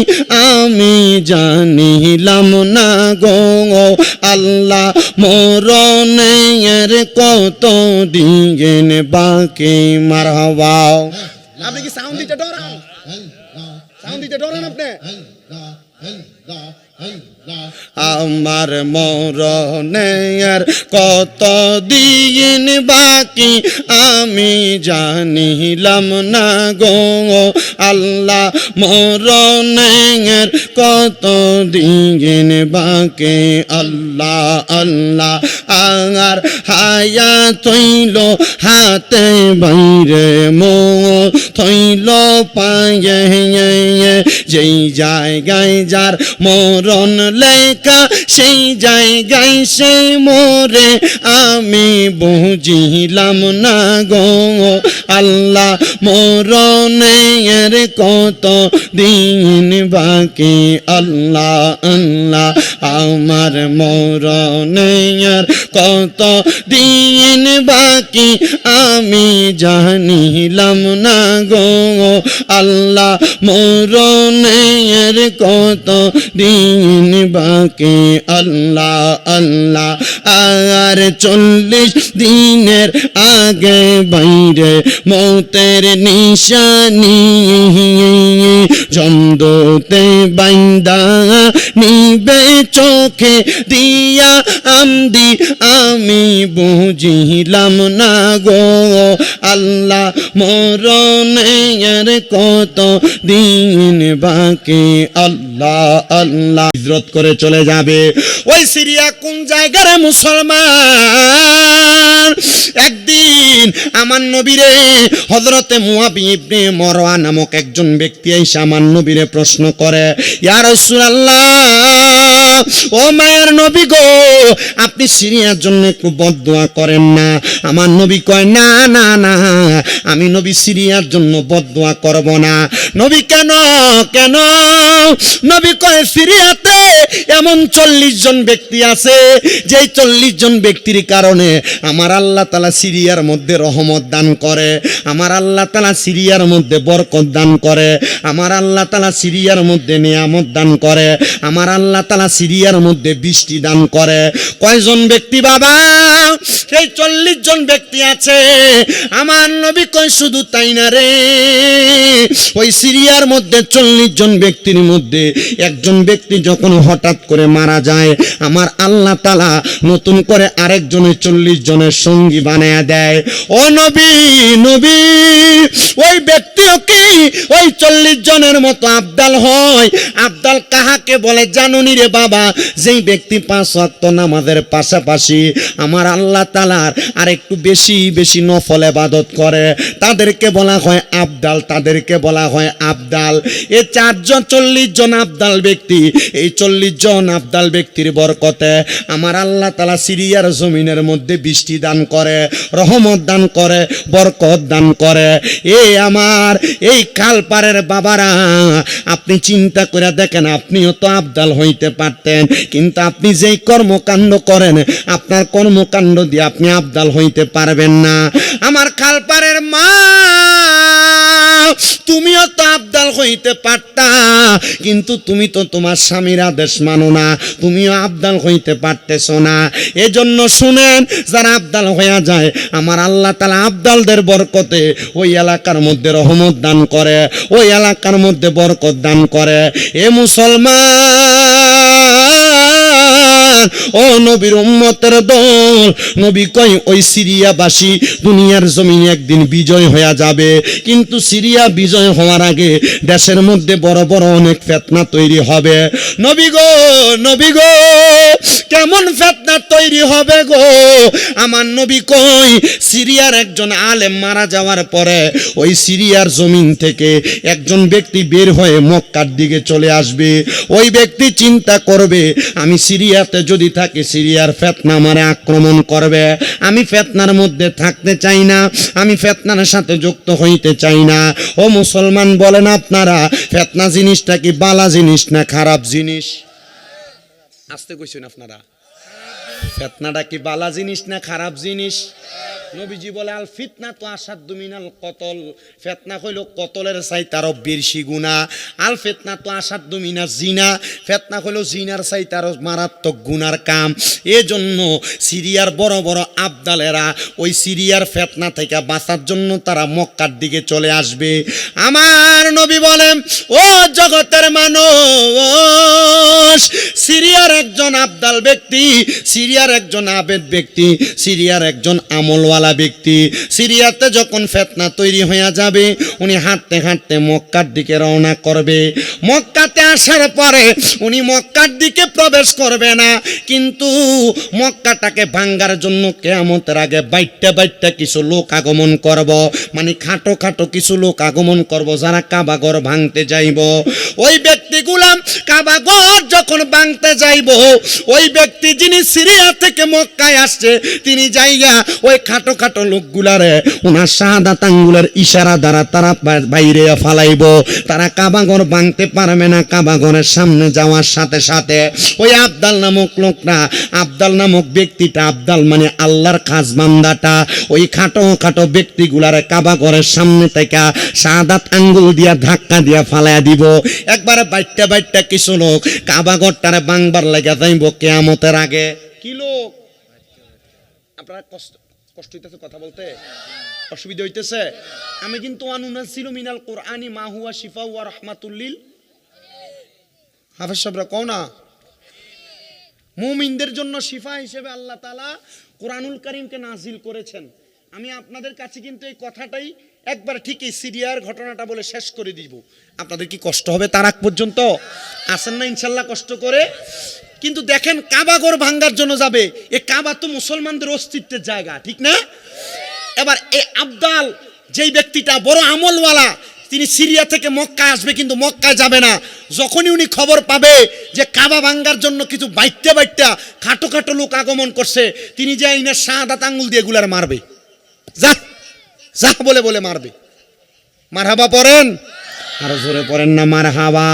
আমি জানিলাম না গো আল্লাহ মরণের কত দিন বাকি মারহাবা আপনি কি সাউন্ড দিতে ডরান আপনি আমার মরণের কত দিন বাকি আমি জানিলাম না গো আল্লাহ মরণের কত দিন বাকি আল্লাহ আল্লাহ আর হায়াত হইল হাতে বাইরে মো থইল পায়ে যেই জায়গায় যার মরণ লেখা সেই জায়গায় সে মোরে আমি বুঝিলাম না গো আল্লাহ মরণের কত দিন বাকি আল্লাহ আল্লাহ আমার মরণের কত দিন বাকি আমি জানিলাম না গো আল্লাহ মরণের কত দিন বাকি আল্লাহ আল্লাহ আর 40 দিনের আগে বাইরে মৌতের নিশানি জন্দতে বাইন্দা নিবে চোখে দিয়া আমদি আমি বুঝিলাম না গো আল্লাহ মরণের কত দিন বাকি আল্লাহ আল্লাহ হিজরত করে চলে যাবে ওই সিরিয়া কোন জায়গার মুসলমান একদিন আমার নবীরে হযরতে মুয়াবি ইবনে মারওয়া নামক একজন ব্যক্তি এসে আমার নবীরে প্রশ্ন করে ইয়া রাসূলুল্লাহ ও মায়ের নবী গো আপনি সিরিয়ার জন্য একটু বদদুয়া করেন না আমার নবী কয় না না না আমি নবী সিরিয়ার জন্য বদদুয়া করব না নবী কেন কেন নবী কয় সিরিয়াতে এমন 40 জন ব্যক্তি আছে যেই 40 জন ব্যক্তির কারণে আমার আল্লাহ তাআলা সিরিয়ার মধ্যে রহমত দান করে আমার আল্লাহ তাআলা সিরিয়ার মধ্যে বরকত দান করে আমার আল্লাহ তাআলা সিরিয়ার মধ্যে নিয়ামত দান করে আমার আল্লাহ তাআলা সিরিয়ার মধ্যে বৃষ্টি দান করে কয়জন ব্যক্তি বাবা এই 40 জন ব্যক্তি আছে আমার নবী কয় শুধু তাই না রে ওই সিরিয়ার মধ্যে 40 জন ব্যক্তির মধ্যে একজন ব্যক্তি যখন হঠাৎ করে মারা যায় আমার আল্লাহ তাআলা নতুন করে আরেকজনের 40 জনের সঙ্গী বানায়া দেয় ও নবী নবী ওই ব্যক্তিও কি ওই 40 জনের মতো আবদাল হয় আবদাল কাহাকে বলে জানুনি রে বাবা যেই ব্যক্তি 5 ওয়াক্ত নামাজের পাশাপাশি আমার আল্লাহ তাআলার আর একটু বেশি বেশি নফল ইবাদত করে তাদেরকে বলা হয় আবদাল তাদেরকে বলা হয় আবদাল এই 40 জন আবদাল ব্যক্তি এই 40 জন আবদাল ব্যক্তির বরকতে আমার আল্লাহ তাআলা সিরিয়ার জমিনের মধ্যে বৃষ্টি দান করে রহমত দান করে বরকত দান করে আমার এই কালপাড়ের বাবারা আপনি চিন্তা করে দেখেন আপনিও তো আবদাল হইতে পারতেন কিন্তু আপনি যেই কর্মকাণ্ড করেন আপনার কর্মকাণ্ড দিয়ে আপনি আবদাল হইতে পারবেন না আমার কালপাড়ের মা তুমিও তো আবদাল হইতে পারতা কিন্তু তুমি তো তোমার স্বামীর আদেশ মানো না তুমিও আবদাল হইতে পারতেছো না এজন্য শুনেন যারা আবদাল হয়ে যায় আমার আল্লাহ তাআলা আবদালদের বরকতে ওই এলাকার মধ্যে রহমত দান করে ওই এলাকার মধ্যে বরকত দান করে এ মুসলমান মুসলমান, ও নবীর উম্মতের দল, নবী কয় ওই সিরিয়াবাসী দুনিয়ার জমিনে একদিন বিজয় হয়ে যাবে, কিন্তু সিরিয়া বিজয় হওয়ার আগে দেশের মধ্যে বড় বড় অনেক ফিতনা তৈরি হবে। নবী গো কেমন ফিতনা তৈরি হবে গো? আমার নবী কয় সিরিয়ার একজন আলেম মারা যাওয়ার পরে ওই সিরিয়ার জমিন থেকে একজন ব্যক্তি বের হয়ে মক্কার দিকে চলে আসবে। ওই ব্যক্তি চিন্তা করবে আমি সিরিয়াতে যদি থাকি সিরিয়ার ফিতনা আমারে আক্রমণ করবে, আমি ফিতনার মধ্যে থাকতে চাই না, আমি ফিতনার সাথে যুক্ত হইতে চাই না। ও মুসলমান বলেন আপনারা ফিতনা জিনিসটা কি বালা জিনিস না খারাপ জিনিস? আসতে কইছেন আপনারা, ফিতনাটা কি বালা জিনিস না খারাপ জিনিস? নবীজি বলে আল ফিতনা তো আসাদ্দু মিনাল কতল, ফিতনা হইল কতলের চাইতে আরো বেশি গুনাহ। আল ফিতনা তো আসাদ্দু মিনাজ জিনা, ফিতনা হইল জিনার চাইতে আরো মারাত্মক গুনার কাম। এজন্য সিরিয়ার বড় বড় আবদালেরা ওই সিরিয়ার ফিতনা থেকে বাঁচার জন্য তারা মক্কার দিকে চলে আসবে। আমার নবী বলেন ও জগতের মানুষ, সিরিয়ার একজন আবদাল ব্যক্তি, সিরিয়ার একজন আবেদ ব্যক্তি, সিরিয়ার একজন আমলওয়ালা ব্যক্তি, সিরিয়াতে যখন ফিতনা তৈরি হয়ে যাবে উনি হাঁটতে হাঁটতে মক্কার দিকে রওনা করবে। মক্কাতে আসার পরে উনি মক্কার দিকে প্রবেশ করবে না, কিন্তু মক্কাটাকে ভাঙ্গার জন্য কিয়ামতের আগে বাইটটা কিছু লোক আগমন করব, মানে খাটো খাটো কিছু লোক আগমন করব যারা কাবাঘর ভাঙতে যাইব। ওই ব্যক্তিগুলা কাবাঘর যখন ভাঙতে যাইব, ওই ব্যক্তি যিনি সিরিয়া থেকে মক্কায় আসছে তিনি যাইয়া ওই খাটো খাটো লোকগুলারে ওনার শাহাদাত আঙ্গুলের ইশারা দ্বারা তারা বাইরে ফালাইব। তারা কাবাঘর ভাঙতে পারবে না। কাবাঘরের সামনে যাওয়ার সাথে সাথে ওই আবদাল নামক লোকটা, আবদাল নামক ব্যক্তিটা, আবদাল মানে আল্লাহর খাস বান্দাটা, ওই খাটো খাটো ব্যক্তিগুলারে কাবাঘরের সামনে থেকে শাহাদাত আঙ্গুল দিয়া ধাক্কা দিয়া ফালাইয়া দিব। একবারে বাইটটা কিছু লোক কাবাঘরটারে ভাঙবার লাগা যাইব কিয়ামতের আগে। কি লোক? আপনারা কষ্ট হইতেছে কথা বলতে, অসুবিধা হইতেছে? আমি কিন্তু আনুনাজ্জিলু মিনাল কুরআনি মা হুয়া শিফা ওয়া রাহমাতুল লিল হাফেজ সাহেবরা কও না, মুমিনদের জন্য শিফা হিসেবে আল্লাহ তাআলা কোরআনুল কারীমকে নাজিল করেছেন। আমি আপনাদের কাছে কিন্তু এই কথাটাই একবার ঠিকই সিরিয়ার ঘটনাটা বলে শেষ করে দিব। আপনাদের কি কষ্ট হবে তার আগ পর্যন্ত? আসেন না ইনশাল্লাহ কষ্ট করে। কিন্তু দেখেন কাবাঘর ভাঙ্গার জন্য যাবে, এ কাবা তো মুসলমানদের অস্তিত্বের জায়গা, ঠিক না? এবার এই আবদাল যেই ব্যক্তিটা বড় আমলওয়ালা, তিনি সিরিয়া থেকে মক্কায় আসবে কিন্তু মক্কায় যাবে না। যখনই উনি খবর পাবে যে কাবা ভাঙ্গার জন্য কিছু বাইটটা খাটো খাটো লোক আগমন করছে, তিনি যে ইনার শাহাদাত আঙ্গুল দিয়ে এগুলার মারবে, যা যা বলে বলে মারবে। মারহাবা পড়েন, আরো জোরে পড়েন না মারহাবা।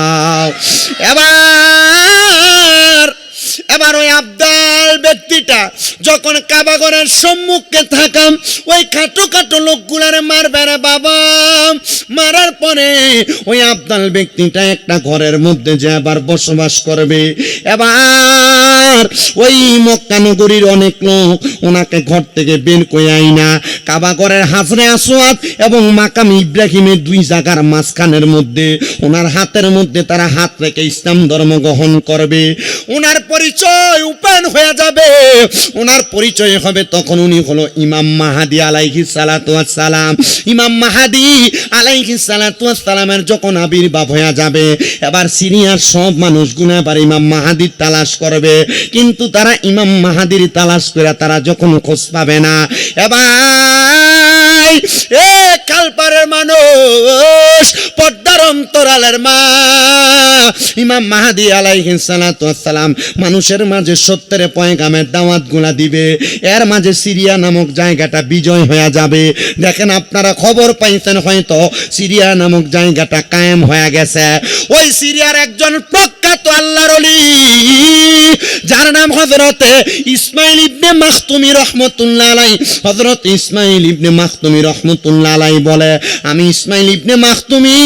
এবার ওই আবদাল ব্যক্তিটা যখন কাবাঘরের সম্মুখে থাকাম ওই খাটো খাটো লোকগুলারে মারবে রে বাবা। মারার পরে ওই আবদাল ব্যক্তিটা একটা ঘরের মধ্যে যে আবার বসবাস করবে। এবার ওই মক্কা নগরীর অনেক লোক ওনাকে ঘর থেকে বের করে আইনা কাবাঘরের হাজরে আসওয়াদ এবং মাকাম ইব্রাহিমের দুই জায়গার মাঝখানের মধ্যে ওনার হাতের মধ্যে তারা হাত রেখে ইসলাম ধর্ম গ্রহণ করবে। ওনার পরিচয় ওপেন হয়ে যাবে। ওনার পরিচয় হবে তখন উনি হলো ইমাম মাহাদি আলাইহিস সালাতু ওয়াস সালাম। ইমাম মাহাদি আলাইহিস সালাতু ওয়াস সালামের যখন আবির্ভাব হয়ে যাবে, এবার সিরিয়ার সব মানুষগুলো এবার ইমাম মাহাদির তালাশ করবে, কিন্তু তারা ইমাম মাহাদির তালাশ করে তারা যখন খোঁজ পাবে না। এবার এ কালপাড়ের মানুষ, পর্দার অন্তরালের মা, ইমাম মাহাদি আলাইহিস সালাতু ওয়াস সালাম মানুষের মাঝে সত্যের পয়গামের দাওয়াত গুলা দিবে। এর মাঝে সিরিয়া নামক জায়গাটা বিজয় হয়ে যাবে। দেখেন আপনারা খবর পাইছেন হয়তো সিরিয়া নামক জায়গাটা কায়েম হয়ে গেছে। ওই সিরিয়ার একজন প্রখ্যাত আল্লাহর ওলি যার নাম হযরতে ইসমাইল ইবনে মাখতুমি রহমাতুল্লাহ আলাইহি। হযরত ইসমাইল ইবনে মাখতুমি রহমাতুল্লাহ আলাইহি বলে, আমি ইসমাইল ইবনে মাখতুমি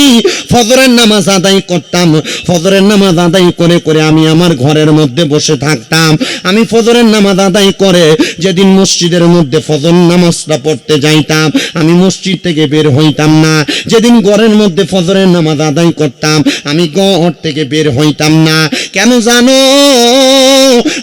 ফজরের নামাজ আদায় করতাম। ফজরের নামাজ আদায় করে করে আমি আমার ঘরের মধ্যে বসে থাকতাম। আমি ফজরের নামাজ আদায় করে যেদিন মসজিদের মধ্যে ফজর নামাজটা পড়তে যাইতাম, আমি মসজিদ থেকে বের হইতাম না। যেদিন ঘরের মধ্যে ফজরের নামাজ আদায় করতাম, আমি ঘর থেকে বের হইতাম না। কেন জানো?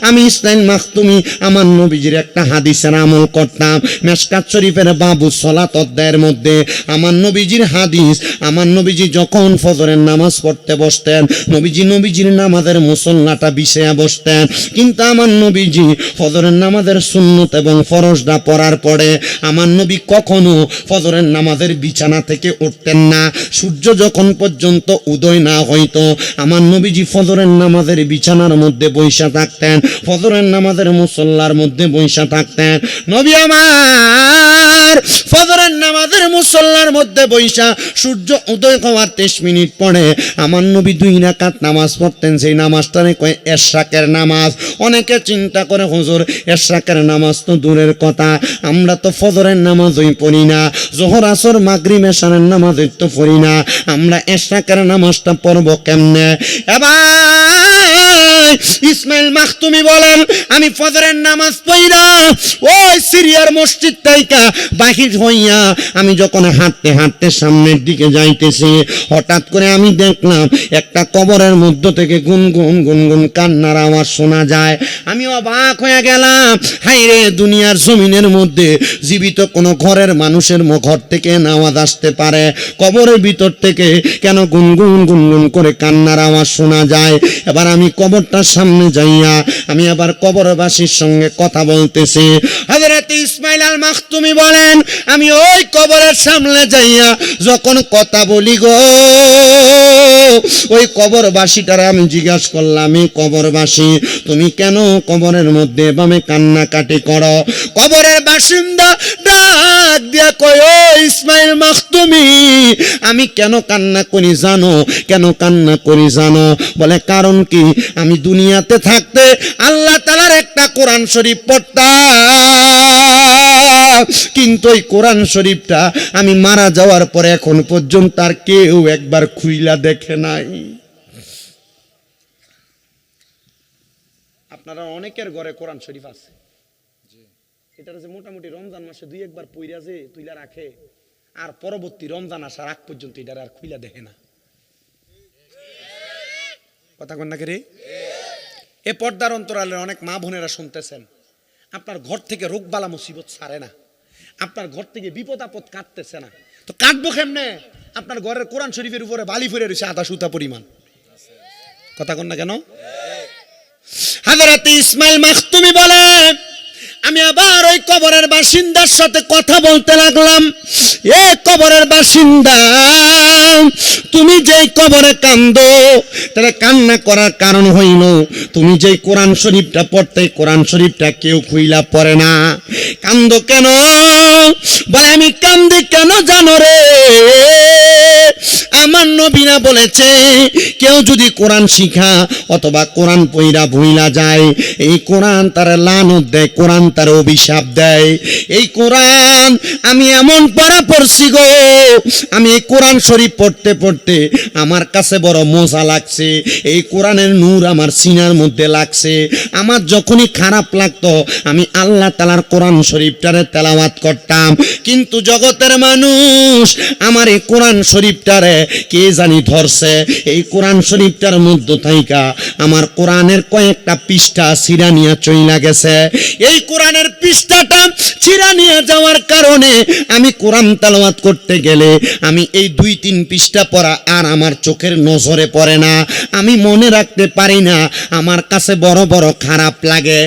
আমি ইসমাইল মাখতুমি আমার নবীজির একটা হাদিসের আমল করতাম। মেশকাত শরীফের বাবু সালাত অধ্যায়ের মধ্যে আমার নবীজির হাদিস, আমার নবীজি যখন ফজরের নামাজ পড়তে বসতেন, নবীজির নামাজের মুসল্লাটা বিছায়া বসতেন। কিন্তু আমার নবীজি ফজরের নামাজের সুন্নত এবং ফরজটা পড়ার পরে আমার নবী কখনো ফজরের নামাজের বিছানা থেকে উঠতেন না। সূর্য যখন পর্যন্ত উদয় না হইতো, আমার নবীজি ফজরের নামাজের বিছানার মধ্যে বইসা থাকতেন, ফজরের নামাজের মুসল্লার মধ্যে বইসা থাকতেন। নবী আমার ফজরের নামাজের মুসল্লার মধ্যে বইসা সূর্য উদয় হওয়ার 30 মিনিট পরে আমার নবী 2 রাকাত নামাজ পড়তেন। সেই নামাজটারে কয় এশরাকের নামাজ। অনেকে চিন্তা করে হুজুর এশরাকের নামাজ তো দূরের কথা, আমরা তো ফজরের নামাজই পড়ি না, যোহর আসর মাগরিব এশারের নামাজই তো পড়ি না, আমরা এশরাকের নামাজটা পড়ব কেমনে? এবার ইসমাইল মাখতুমি বলেন, আমি ফজরের নামাজ পড়া ওই সিরিয়ার মসজিদ থেকে বাহির হইয়া আমি যখন হাঁটতে হাঁটতে সামনের দিকে যাইতেছি, হঠাৎ করে আমি দেখলাম একটা কবরের মধ্য থেকে গুনগুন গুনগুন কান্নার আওয়াজ শোনা যায়। আমি অবাক হয়ে গেলাম, হাই রে, দুনিয়ার জমিনের মধ্যে জীবিত কোনো ঘরের মানুষের ঘর থেকে আওয়াজ আসতে পারে, কবরের ভিতর থেকে কেন গুনগুন গুনগুন করে কান্নার আওয়াজ শোনা যায়? এবার আমি কবরটার সামনে যাইয়া আমি আবার কবরবাসীর সঙ্গে কথা বলতেছি। হযরত ইসমাইল আল মাখতুমি বলেন, আমি ওই কবরের সামনে যাইয়া যখন কথা বলি গো, ওই কবরবাসীটারে আমি জিজ্ঞাসা করলাম, এই কবরবাসী তুমি কেন কবরের মধ্যে এভাবে কান্নাকাটি করো? কবরের বাসিন্দা ডাক দিয়া কয়, ও ইসমাইল মাখতুমি, আমি কেন কান্না করি জানো? কেন কান্না করি জানো? বলে কারণ কি? আমি দুনিয়াতে থাকতে আল্লাহ তাআলার একটা কোরআন শরীফ পড়তাম, কিন্তু এই কোরআন শরীফটা আমি মারা যাওয়ার পরে এখন পর্যন্ত আর কেউ একবার খুইলা দেখে নাই। আপনারা অনেকের ঘরে কোরআন শরীফ আছে, এটা যে মোটামুটি রমজান মাসে 2-1 পইরা যে তুইলা রাখে, আর পরবর্তী রমজান আসার আগ পর্যন্ত এটা আর খুইলা দেখে না। কথা কন না রে? এ পর্দার অন্তরালের অনেক মা বোনেরা শুনতেছেন, আপনার ঘর থেকে রোগবালা মুসিবত ছাড়ে না, আপনার ঘর থেকে বিপদ আপদ কাটতেছে না, তো কাটবো কেমনে? আপনার ঘরের কোরআন শরীফের উপরে বালি ফুরে রয়েছে আধা সুতা পরিমাণ। কথা কন না কেন? হযরত ইসমাইল মাখতুমি বলে, আমি আবার ওই কবরের বাসিন্দার সাথে কথা বলতে লাগলাম। এ কবরের বাসিন্দা, তুমি যেই কবরে কান্দো, তাহলে কান্না করার কারণ হইল তুমি যেই কোরআন শরীফটা পড়তে, কোরআন শরীফটা কেউ খুইলা পড়ে না। কান্দো কেন? বলে আমি কান্দি কেন জানো রে? আমার নবীরা বলেছে, কেউ যদি কোরআন শিখা অথবা কোরআন পইরা ভুইলা যায়, এই কোরআন তার লানত দেয়, কোরআন তার অভিশাপ দেয়। এই কোরআন আমি এমন পড়া পড়ছি গো, আমি এই কোরআন শরীফ পড়তে পড়তে আমার কাছে বড় মজা লাগছে। এই কোরআনের নূর আমার সিনার মধ্যে লাগছে। আমার যখনই খারাপ লাগতো আমি আল্লাহ তাআলার কোরআন শরীফটারে তেলাওয়াত করতাম। কিন্তু জগতের মানুষ আমার এই কোরআন শরীফটারে কে জানি ধরছে। এই কোরআন শরীফটার মধ্য থাইকা আমার কোরআনের কয়েকটা পৃষ্ঠা ছিঁড়া নিয়ে চইলা গেছে। এই কোরআনের পৃষ্ঠাটা ছিঁড়া নিয়ে যাওয়ার কারণে আমি কোরআন তেলাওয়াত করতে গেলে আমি এই 2-3 পৃষ্ঠা পড়া আর আমার চোখের নজরে পড়ে না, আমি মনে রাখতে পারি না, আমার কাছে বড় বড় খারাপ লাগে।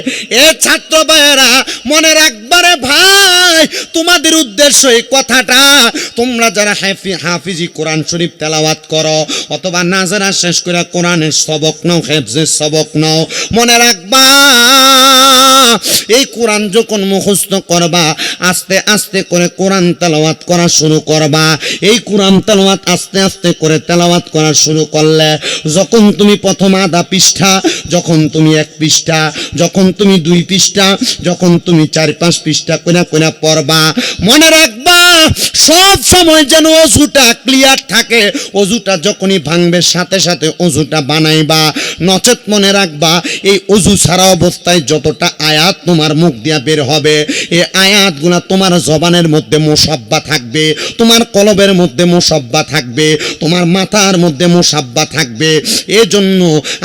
এ ছাত্র ভাইয়েরা মনে রাখবারে ভাই, তোমাদের উদ্দেশ্য এই কথাটা, তোমরা যারা হাফিজি কোরআন শরীফ তেলাওয়াত করো অথবা নাজারা শেষ করে কোরআনের সবক নাও, হেফজের সবক নাও, মনে রাখবা এই কোরআন যখন মুখস্থ করবা, আস্তে আস্তে করে কোরআন তেলাওয়াত করা শুরু করবা। এই কোরআন তেলাওয়াত আস্তে আস্তে করে তেলাওয়াত করা শুরু করলে যখন তুমি প্রথম আধা পৃষ্ঠা, যখন তুমি 1 পৃষ্ঠা, যখন তুমি 2 পৃষ্ঠা, যখন তুমি 4-5 পৃষ্ঠা করে পড়বা, মনে রাখবা সব সময় যেন অজুটা ক্লিয়ার থাকে। সাথে অজুটা যখনই ভাঙবে সাথে সাথে অজুটা বানাইবা। নচেত মনে রাখবা, এই অজু ছাড়া অবস্থায় যতটা আয়াত তোমার মুখ দিয়া বের হবে, এই আয়াতগুলা তোমার জবানের মধ্যে মুসাব্বা থাকবে, তোমার কলবের মধ্যে মুসাব্বা থাকবে, তোমার মাথার মধ্যে মুসাব্বা থাকবে। এজন্য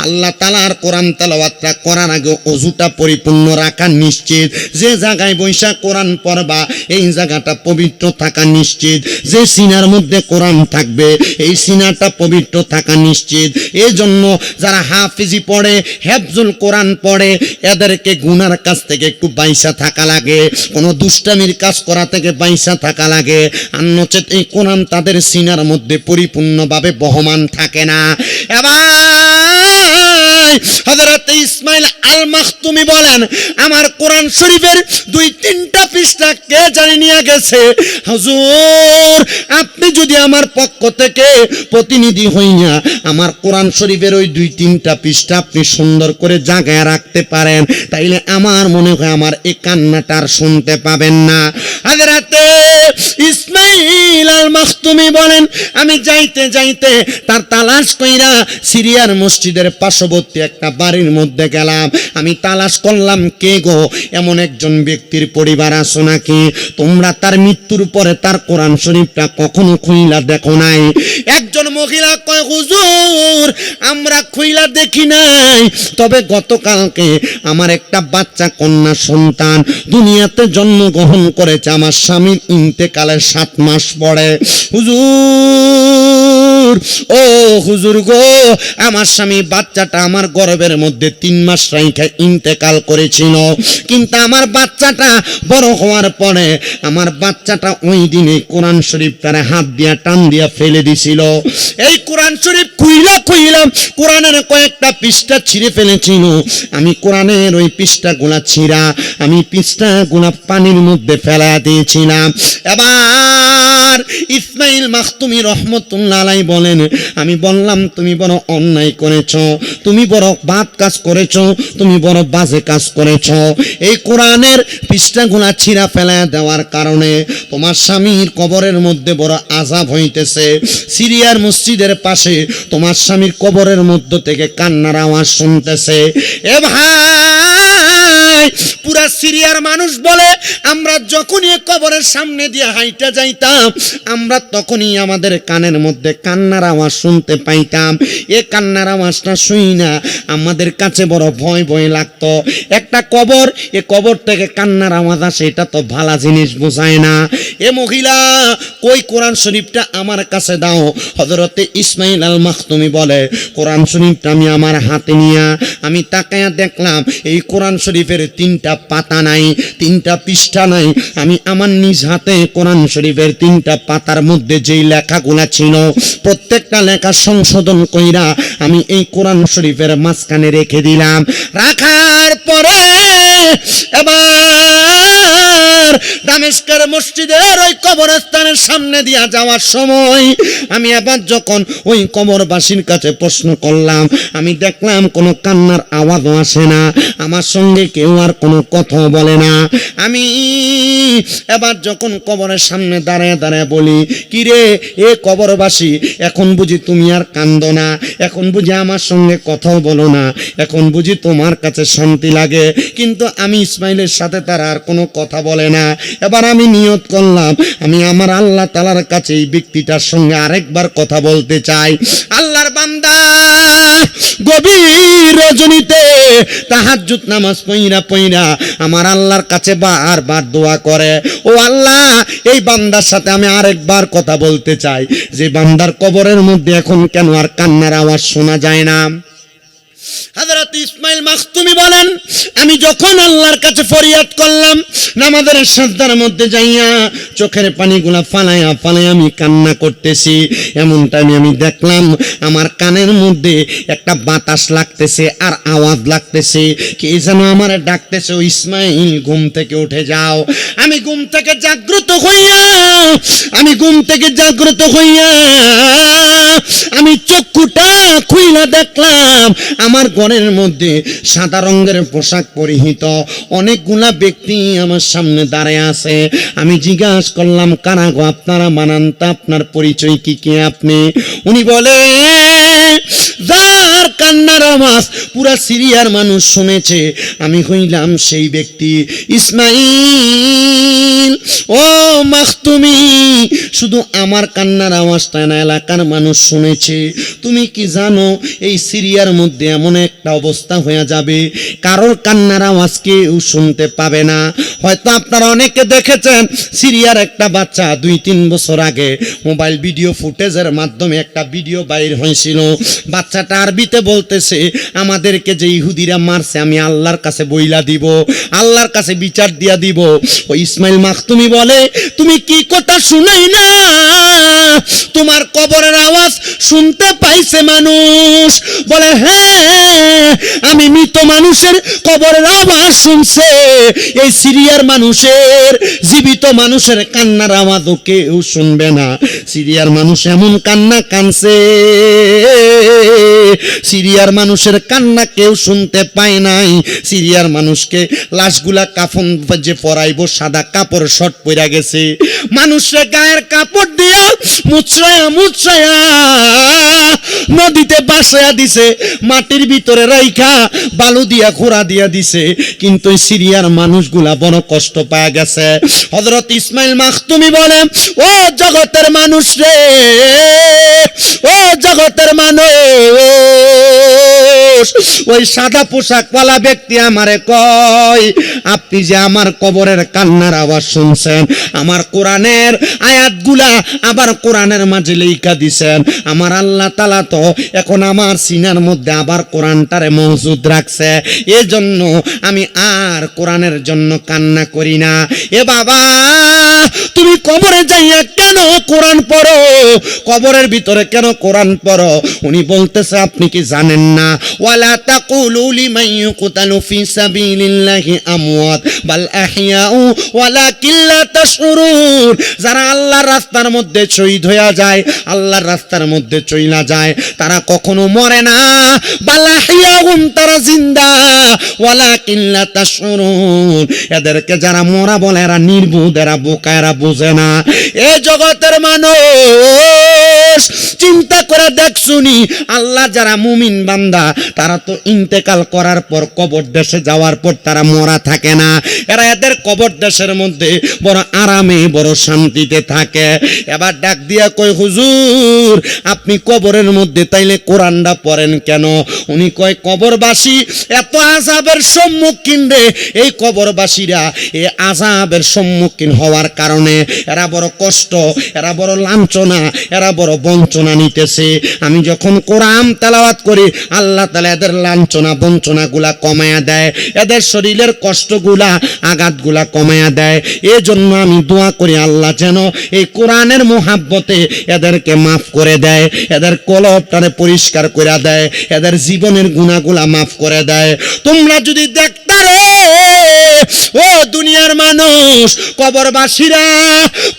আল্লাহ তাআলার কোরআন তেলাওয়াতটা করার আগে অজুটা পরিপূর্ণ রাখা নিশ্চিত। যে জায়গায় বৈশা কোরআন পড়বা এই জায়গাটা পবিত্র থাকা নিশ্চিত। যে সিনার মধ্যে কোরআন থাকবে এই সিনাটা পবিত্র থাকা নিশ্চিত। এই জন্য যারা হাফিজি পড়ে, হেফজুল কোরআন পড়ে, এদেরকে গুনার কাছ থেকে একটু বাইসা থাকা লাগে, কোনো দুষ্টামির কাজ করা থেকে বাইসা থাকা লাগে। আর নচেত এই কোরআন তাদের সিনার মধ্যে পরিপূর্ণভাবে বহমান থাকে না। এবার হযরত ইসমাইল আল মাখতুমি বলেন, আমার কোরআন শরীফের 2-3টা পৃষ্ঠা কে জানি নিয়ে গেছে। হুজুর, আপনি যদি আমার পক্ষ থেকে প্রতিনিধি হইয়া আমার কোরআন শরীফের ওই 2-3টা পৃষ্ঠা আপনি সুন্দর করে জায়গায় রাখতে পারেন, তাইলে আমার মনে হয় আমার এই কান্নাটা আর শুনতে পাবেন না। হযরত ইসমাইল আল মাখতুমি বলেন, আমি যাইতে যাইতে তার তালাশ কইরা সিরিয়ার মসজিদের পার্শ্ববর্তী একটা বাড়ির মধ্যে গেলাম। আমি তালাশ করলাম, কে গো, এমন একজন ব্যক্তির পরিবার আছো নাকি তোমরা তার মৃত্যুর পরে তার কোরআন শরীফটা কখনো খুইলা দেখো নাই? একজন মহিলা কয়, হুজুর আমরা খুইলা দেখি নাই, তবে গতকালকে আমার একটা বাচ্চা কন্যা সন্তান দুনিয়াতে জন্মগ্রহণ করেছে, আমার স্বামীর ইন্তেকালের 7 মাস পরে। হুজুর, ও হুজুর গো, আমার স্বামী বাচ্চাটা আমার গর্ভের মধ্যে 3 মাস রাইখা ইন্তেকাল করেছিল, কিন্তু আমার বাচ্চাটা বড় হওয়ার পরে আমার বাচ্চাটা ওই দিনে কোরআন শরীফ তার হাত দিয়া টান দিয়া ফেলে দিছিল। এই কোরআন শরীফ খুইলা কোরআনের কয়েকটা পৃষ্ঠা ছিঁড়ে ফেলেছিল। আমি কোরআনের ওই পৃষ্ঠাগুলা ছিঁড়া আমি পৃষ্ঠাগুলা পানির মধ্যে ফেলা দিয়েছিলাম। এবার ইসমাইল মাখতুমি রহমতুল্লাহ আলাইহি বলেন, আমি বললাম তুমি বড় অন্যায় করেছো, তুমি বড় বাদ কাজ করেছো, তুমি বড় বাজে কাজ করেছো। এই কোরআনের পৃষ্ঠাগুলা ছিঁড়া ফেলা দেওয়ার কারণে তোমার স্বামীর কবরের মধ্যে বড় আযাব হইতেছে। সিরিয়ার মসজিদের পাশে তোমার স্বামীর কবরের মধ্য থেকে কান্নার আওয়াজ শুনতেছে। এ ভাই, পুরা সিরিয়ার মানুষ বলে আমরা যখনই কবরের সামনে দিয়ে হাইটা যাইতাম আমরা তখনই আমাদের কানের মধ্যে কান্নার আওয়াজ শুনতে পাইতাম। এ কান্নার আওয়াজটা শুই না আমাদের কাছে বড় ভয় ভয় লাগতো। একটা কবর, এ কবর থেকে কান্নার আওয়াজ আসে, এটা তো ভালো জিনিস বোঝায় না। এ মহিলা কই কোরআন শরীফটা আমার কাছে দাও। হযরতে ইসমাইল আল মাখতুমি বলে, কোরআন শরীফটা আমি আমার হাতে নিয়া আমি তাকায়া দেখলাম এই কোরআন শরীফের 3টা পাতা নাই, 3টা পৃষ্ঠা নাই। আমি আমার নিজ হাতে কোরআন শরীফের 3টা পাতার মধ্যে যেই লেখাগুলা ছিল প্রত্যেকটা লেখা সংশোধন কইরা আমি এই কোরআন শরীফের মাঝখানে রেখে দিলাম। রাখার পরে এবার দামেস্কের মসজিদের ওই কবরস্থানের সামনে দিয়া যাওয়ার সময় আমি এবার যখন ওই কবরবাসীর কাছে প্রশ্ন করলাম, আমি দেখলাম কোনো কান্নার আওয়াজও আসে না, আমার সঙ্গে কেউ আর কোনো কথা বলে না। আমি এবার যখন কবরের সামনে দাঁড়ায় দাঁড়ায় বলি, কিরে এ কবরবাসী, এখন বুঝি তুমি আর কান্দো না, এখন বুঝি আমার সঙ্গে কথাও বলো না, এখন বুঝি তোমার কাছে শান্তি লাগে? কিন্তু আমি ইসমাইলের সাথে তারা আর কোনো কথা বলে না। এবার আমি নিয়ত করলাম আমি আমার আল্লাহ তাআলার কাছে এই ব্যক্তিটার সঙ্গে আরেকবার কথা বলতে চাই। আল্লাহর বান্দা গভীর রজনীতে তাহাজ্জুদ নামাজ পইরা আমার আল্লাহর কাছে বারবার দোয়া করে, ও আল্লাহ এই বান্দার সাথে আমি আরেকবার কথা বলতে চাই, যে বান্দার কবরের মধ্যে এখন কেন আর কান্নার আওয়াজ শোনা যায় না। হযরত ইসমাইল মাখতুমি বলেন, আমি যখন আল্লাহর কাছে ফরিয়াদ করলাম নামাজের সাজদার মধ্যে যাইয়া চোখের পানিগুলা ফালাইয়া আমি কান্না করতেছি, এমন টাইমে আমি দেখলাম আমার কানের মধ্যে একটা বাতাস লাগতেছে আর আওয়াজ লাগতেছে, কে যেন আমার ডাকতেছে, ও ইসমাইল ঘুম থেকে উঠে যাও। আমি ঘুম থেকে জাগ্রত হইয়া আমি চক্ষুটা খুইলা দেখলাম আমার ঘরের মধ্যে সাদা রঙের পোশাক পরিহিত অনেকগুলা ব্যক্তি আমার সামনে দাঁড়ায় আছে। আমি জিজ্ঞাসা করলাম, কারা গো আপনারা? বানান তা আপনার পরিচয় কি কে আপনি? উনি বলে, যার কান্নার আওয়াজ পুরা সিরিয়ার মানুষ শুনেছে আমি হইলাম সেই ব্যক্তি ইসমাইল। ও মাখতুমি, শুধু আমার কান্নার আওয়াজটা না এলাকার মানুষ শুনেছে। তুমি কি জানো এই সিরিয়ার মধ্যে এমন একটা অবস্থা হয়ে যাবে কারোর কান্নার আওয়াজ কেউ শুনতে পাবে না। হয়তো আপনারা অনেকে দেখেছেন সিরিয়ার একটা বাচ্চা 2-3 বছর আগে মোবাইল ভিডিও ফুটেজের মাধ্যমে একটা ভিডিও বাইর হয়েছিল। বাচ্চাটা আরবিতে বলতেছে, আমাদেরকে যে ইহুদিরা মারছে আমি আল্লাহর কাছে বইলা দিব, আল্লাহর কাছে বিচার দিয়া দিব। ওই ইসমাইল মাখতুমি বলে, তুমি কি কথা শুনাই না? তোমার কবরের আওয়াজ শুনতে পাইছে মানুষ? বলে, হ্যাঁ, আমি মৃত মানুষের কবরের আওয়াজ শুনছে। এই সিরিয়ার মানুষের, জীবিত মানুষের কান্নার আওয়াজও কেউ শুনবে না। সিরিয়ার মানুষ এমন কান্না কানছে, সিরিয়ার মানুষের কান্না কেউ শুনতে পায় নাই। সিরিয়ার মানুষকে লাশগুলা কাফন যে পরাইবো সাদা কাপড় শর্ট পইরা গেছে, মানুষের গায়ের কাপড় দিয়া মুছরায়া মুছরায়া নদীতে বাসায়া দিছে, মাটির ভিতরে রাইখা বালু দিয়া খোঁড়া দিয়া দিছে। কিন্তু সিরিয়ার মানুষগুলা বড় কষ্ট পায় গেছে। হযরত ইসমাইল মাখতুমি বলে, ও জগতের মানুষ রে, ও জগতের মানুষ, ওই সাদা পোশাকওয়ালা ব্যক্তি আমারে কয়, আপনি যে আমার কবরের কান্নার আওয়াজ শুনছেন, আমার কোরআনের আয়াতগুলা আবার কোরআনের মাঝে লেখা দিছেন। আমার আল্লাহ তাআলা তো এখন আমার সিনার মধ্যে আবার কোরআনটারে মজুদ রাখছে, এজন্য আমি আর কোরআনের জন্য কান্না করি না। এ বাবা, তুমি কবরে যাইয়া কেন কোরআন পড়ো? কবরের ভিতরে কেন কোরআন পড়ো? উনি বলতেছে, আপনি কি জানেন না, ওয়ালা তাকুলু লিমান ইউকতালু ফি সাবিলিল্লাহি আমওয়াত বাল আহইয়াউ ওয়ালাকিন লা তাশউরুন। যারা আল্লাহর রাস্তার মধ্যে শহীদ হয়ে যায়, আল্লাহর রাস্তার মধ্যে চইলা যায়, তারা কখনো মরে না। বাল আহইয়াউম, তারা জিন্দা, ওয়ালাকিন লা তাশউরুন। এদেরকে যারা মরা বলে এরা নির্বোধ, এরা বোকা, এরা বোঝে না। এ জগতের মানুষ, চিন্তা করে দেখছুনি, আল্লাহ যারা মুমিন বান্দা তারা তো ইন্তেকাল করার পর কবর দেশে যাওয়ার পর তারা মরা থাকে না, এরা এদের কবর দেশের মধ্যে বড় আরামে বড় শান্তিতে থাকে। এবার ডাক দিয়া কই, হুজুর আপনি কবরের মধ্যে তাইলে কোরআনটা পড়েন কেন? উনি কয়, কবরবাসী এত আযাবের সম্মুখীন রে, এই কবরবাসীরা এই আযাবের সম্মুখীন হওয়ার কারণে এরা বড় কষ্ট, এরা বড় লাঞ্ছনা, এরা বড় বঞ্চনা নিতেছে। আমি যখন কোরআন তেলাওয়াত করি, আল্লাহ তাআলা এদের লাঞ্ছনা বঞ্চনা গুলা কমায়া দেয়, এদের শরীরের কষ্টগুলা আঘাতগুলা কমায়া দেয়। এজন্য আমি দোয়া করি আল্লাহ যেন এই কোরআনের মোহাব্বতে এদেরকে মাফ করে দেয়, এদের কলবটারে পরিষ্কার করে দেয়, এদের জীবনের গুনাহগুলা মাফ করে দেয়। তোমরা যদি দেখতে রে, ও দুনিয়ার মানুষ, কবরবাসীরা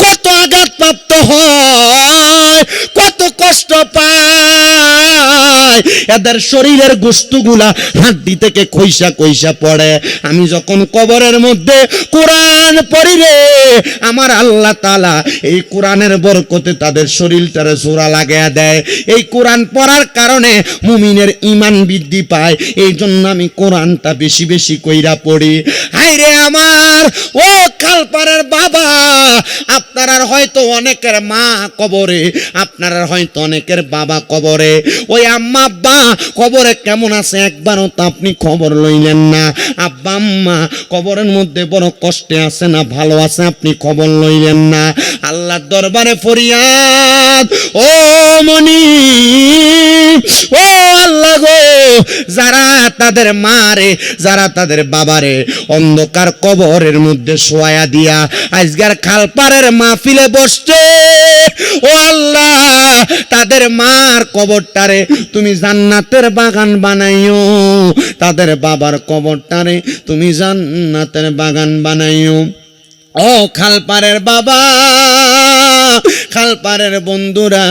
কত আঘাতপ্রাপ্ত হয়, কত কষ্ট পায়, এদের শরীরের গোশতগুলা হাড্ডি থেকে কইসা কইসা পড়ে। আমি যখন কবরের মধ্যে কোরআন পড়ি রে, আমার আল্লাহ তাআলা এই কোরআনের বরকতে তাদের শরীরটারে জোড়া লাগায়া দেয়। এই কোরআন পড়ার কারণে মুমিনের ঈমান বৃদ্ধি পায়। এই জন্য আমি কোরআনটা বেশি বেশি কইরা পড়ি। হায়রে আমার ও খালপাড়ার বাবা, আপনার হয়তো অনেকের মা কবরে, আপনার হয়তো অনেকের বাবা কবরে। ওই আম্মা আব্বা কবরে কেমন আছে একবারও তো আপনি খবর লইলেন না। আব্বা আম্মা কবরের মধ্যে বড় কষ্টে আছে না ভালো আছে আপনি খবর লইলেন না। আল্লাহর দরবারে ফরিয়াদ, ও মনি, ও আল্লাহ গো, যারা তাদের মারে, যারা তাদের বাবারে অন্ধকার কবরের মধ্যে শোয়া দিয়া আজকের খালপাড়ের মাহফিলে বসছে, ও আল্লাহ তাদের মার কবরটারে তুমি জান্নাতের বাগান বানাইও, তাদের বাবার কবরটারে তুমি জান্নাতের বাগান বানাইও। ও খালপাড়ের বাবা, খালপাড়ের বন্ধুরা,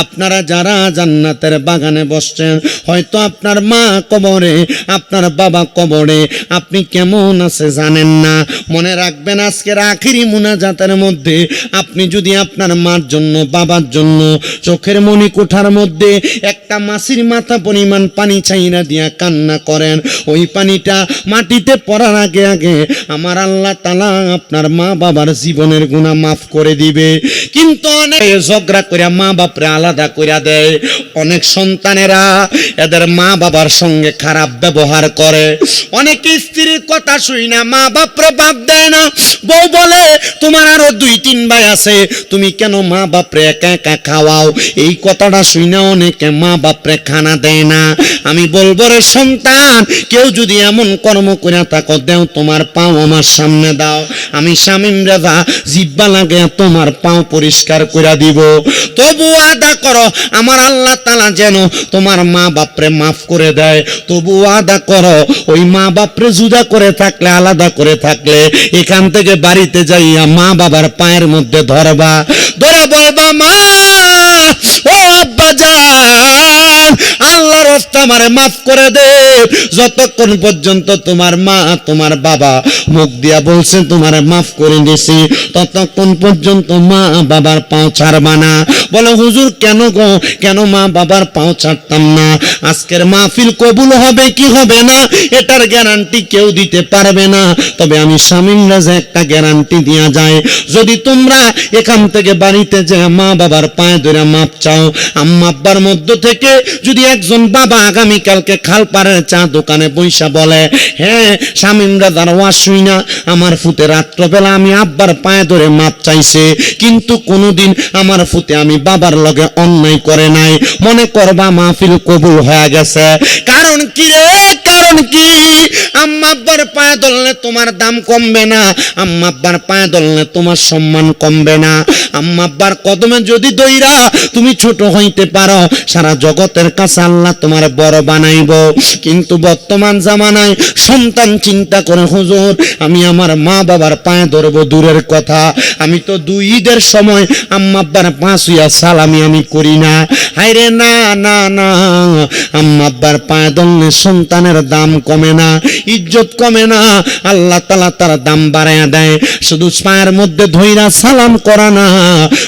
আপনারা যারা জান্নাতের বাগানে বসছেন, হয়তো আপনার মা কবরে, আপনার বাবা কবরে, আপনি কেমন আছে জানেন না। মনে রাখবেন, আজকের আখিরি মুনাজাতের মধ্যে আপনি যদি আপনার মার জন্য, বাবার জন্য চোখের মনি কোঠার মধ্যে একটা মাছির মাথা পরিমাণ পানি ছাইরা দিয়া কান্না করেন, ওই পানিটা মাটিতে পড়ার আগে আগে আমার আল্লাহ তাআলা আপনার মা বাবার জীবনের গুনাহ মাফ করে দিবে। কিন্তু অনেক ঝগড়া করে মা বাপরে আলাদা করে দেয়। অনেক সন্তানেরা এদের মা বাবার সঙ্গে খারাপ ব্যবহার করে। অনেক স্ত্রীর কথা শুই না মা বাপরে বাদ দেয় না। বউ বলে, তোমার আরো 2-3 ভাই আছে, তুমি কেন মা বাপরে একা একা খাওয়াও? এই কথাটা শুই না অনেকে মা বাপরে খানা দেয় না। আমি বলবো, রে সন্তান, কেউ যদি এমন কর্ম করে থাকো, দেও তোমার পাও আমার সামনে দাও, আমি শামীম রেজা জিব্বা লাগে তোমার পাও পরিষ্কার করে দিব। তবু আদা করো আমার আল্লাহ তাআলা যেন তোমার মা বাপরে মাফ করে দেয়। তবু আদা করো, ওই মা বাপরে জুদা করে থাকলে, আলাদা করে থাকলে, এখান থেকে বাড়িতে যাইয়া মা বাবার পায়ের মধ্যে ধরবা, ধরে বলবা, মা ও আব্বা জান, আল্লাহর রাস্তা আমারে মাফ করে দে। যতক্ষণ পর্যন্ত তোমার মা তোমার বাবা মুখ দিয়া বলছে তোমারে মাফ করে দিছি, ততক্ষণ পর্যন্ত মা বাবার পাও ছাড়বা না। বলে, হুজুর কেন গো, কেন মা বাবার পাও ছাড়তাম না? আজকের মাহফিল কবুল হবে কি হবে না এটার গ্যারান্টি কেউ দিতে পারবে না, তবে আমি শামীম রেজা একটা গ্যারান্টি দিয়া যায়। যদি তোমরা এখান থেকে বাড়িতে যে মা বাবার পায়ে ধরে মাপ চাও, আম্মা আব্বার মধ্য থেকে যদি একজন বাবা আগামীকালকে খালপাড়ের চা দোকানে বইসা বলে, হ্যাঁ শামীম রেজার ওয়াজ শুই না আমার ফুতে রাত্রবেলা আমি আব্বার পায়ে ধরে মাপ চাইছে, কিন্তু কোনোদিন আমার ফুতে আমি বাবার লগে অন্যায় করে নাই, মনে করবা মাহফিল কবুল হয়ে গেছে। কারণ কি রে, কারণ কি? আম্মা আব্বার পায়ে ধরলে তোমার দাম কমবে না, আম্মা আব্বার পায়ে ধরলে তোমার সম্মান কমবে না। আম্মা আব্বার কদমে যদি দইরা তুমি ছোট হইতে পারো, সারা জগতের কাছে আল্লাহ তোমার বড় বানাইব। কিন্তু বর্তমান জামানায় সন্তান চিন্তা করে, হুজুর আমি আমার মা বাবার পায়ে ধরবো দূরের কথা, আমি তো 2 ঈদের সময় আম্মা আব্বার পা ছুঁয়া সালামি আমি করি না। হায়রে না না না, আম্মা আব্বার পায়ে ধরলে সন্তানের দাম কমে না, ইজ্জত কমে না, আল্লাহ তাআলা তার দাম বাড়ায়া দেয়। শুধু পায়ের মধ্যে ধইরা সালাম করা না,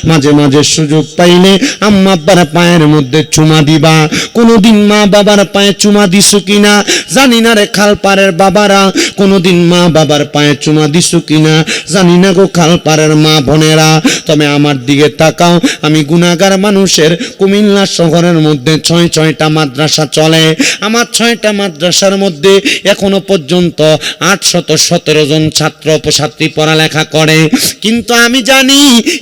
মাঝে মাঝে সুযোগ পাইলে আম্মা আব্বার পায়ের মধ্যে চুমা দিবা। কোনোদিন মা বাবার পায়ে চুমা দিছো কিনা জানি না রে খালপাড়ের বাবারা, কোনোদিন মা বাবার পায়ে চুমা দিছো কিনা জানি না গো খালপাড়ের মা বোনেরা। তবে আমার দিকে তাকাও, আমি গুনাহগার মানুষের কুমিল্লা শহরের মধ্যে 6টা মাদ্রাসা চলে। আমার 6টা মাদ্রাসার মধ্যে এখনো পর্যন্ত 817 জন ছাত্র ছাত্রী পড়ালেখা করে। কিন্তু আমি জানি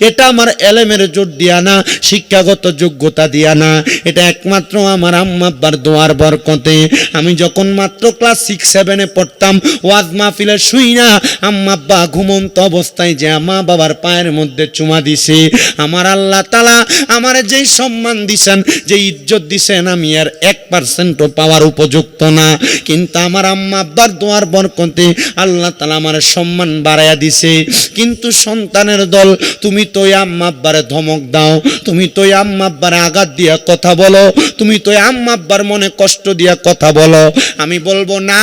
এটা আমার এলেমের জোর দিয়া না, শিক্ষাগত যোগ্যতা দিয়া না, এটা একমাত্র আমার আম্মা আব্বার দোয়ার বরকতে। আমি যখন মাত্র ক্লাস 6-7 পড়তাম, ওয়াজ মাহফিলে শুই না আম্মা আব্বা ঘুমন্ত অবস্থায় যে মা বাবার পায়ের মধ্যে চুমা দিছে, আমার আল্লাহ তাআলা আমার যেই সম্মান দিছেন, যে ইজ্জত দিছেন, আমি আর 1%ও পাওয়ার উপযুক্ত না। কিন্তু আমার আম্মা আব্বার দোয়ার বরকতে আল্লাহ তাআলা আমার সম্মান বাড়ায়া দিছে। কিন্তু সন্তানের দল, তুমি তো আম্মা আব্বারে ধমক দাও, তুমি তো আম্মা আব্বারে আঘাত দিয়া কথা বলো, তুমি তো আম্মা আব্বার মনে কষ্ট দিয়া কথা বলো। আমি বলবো না,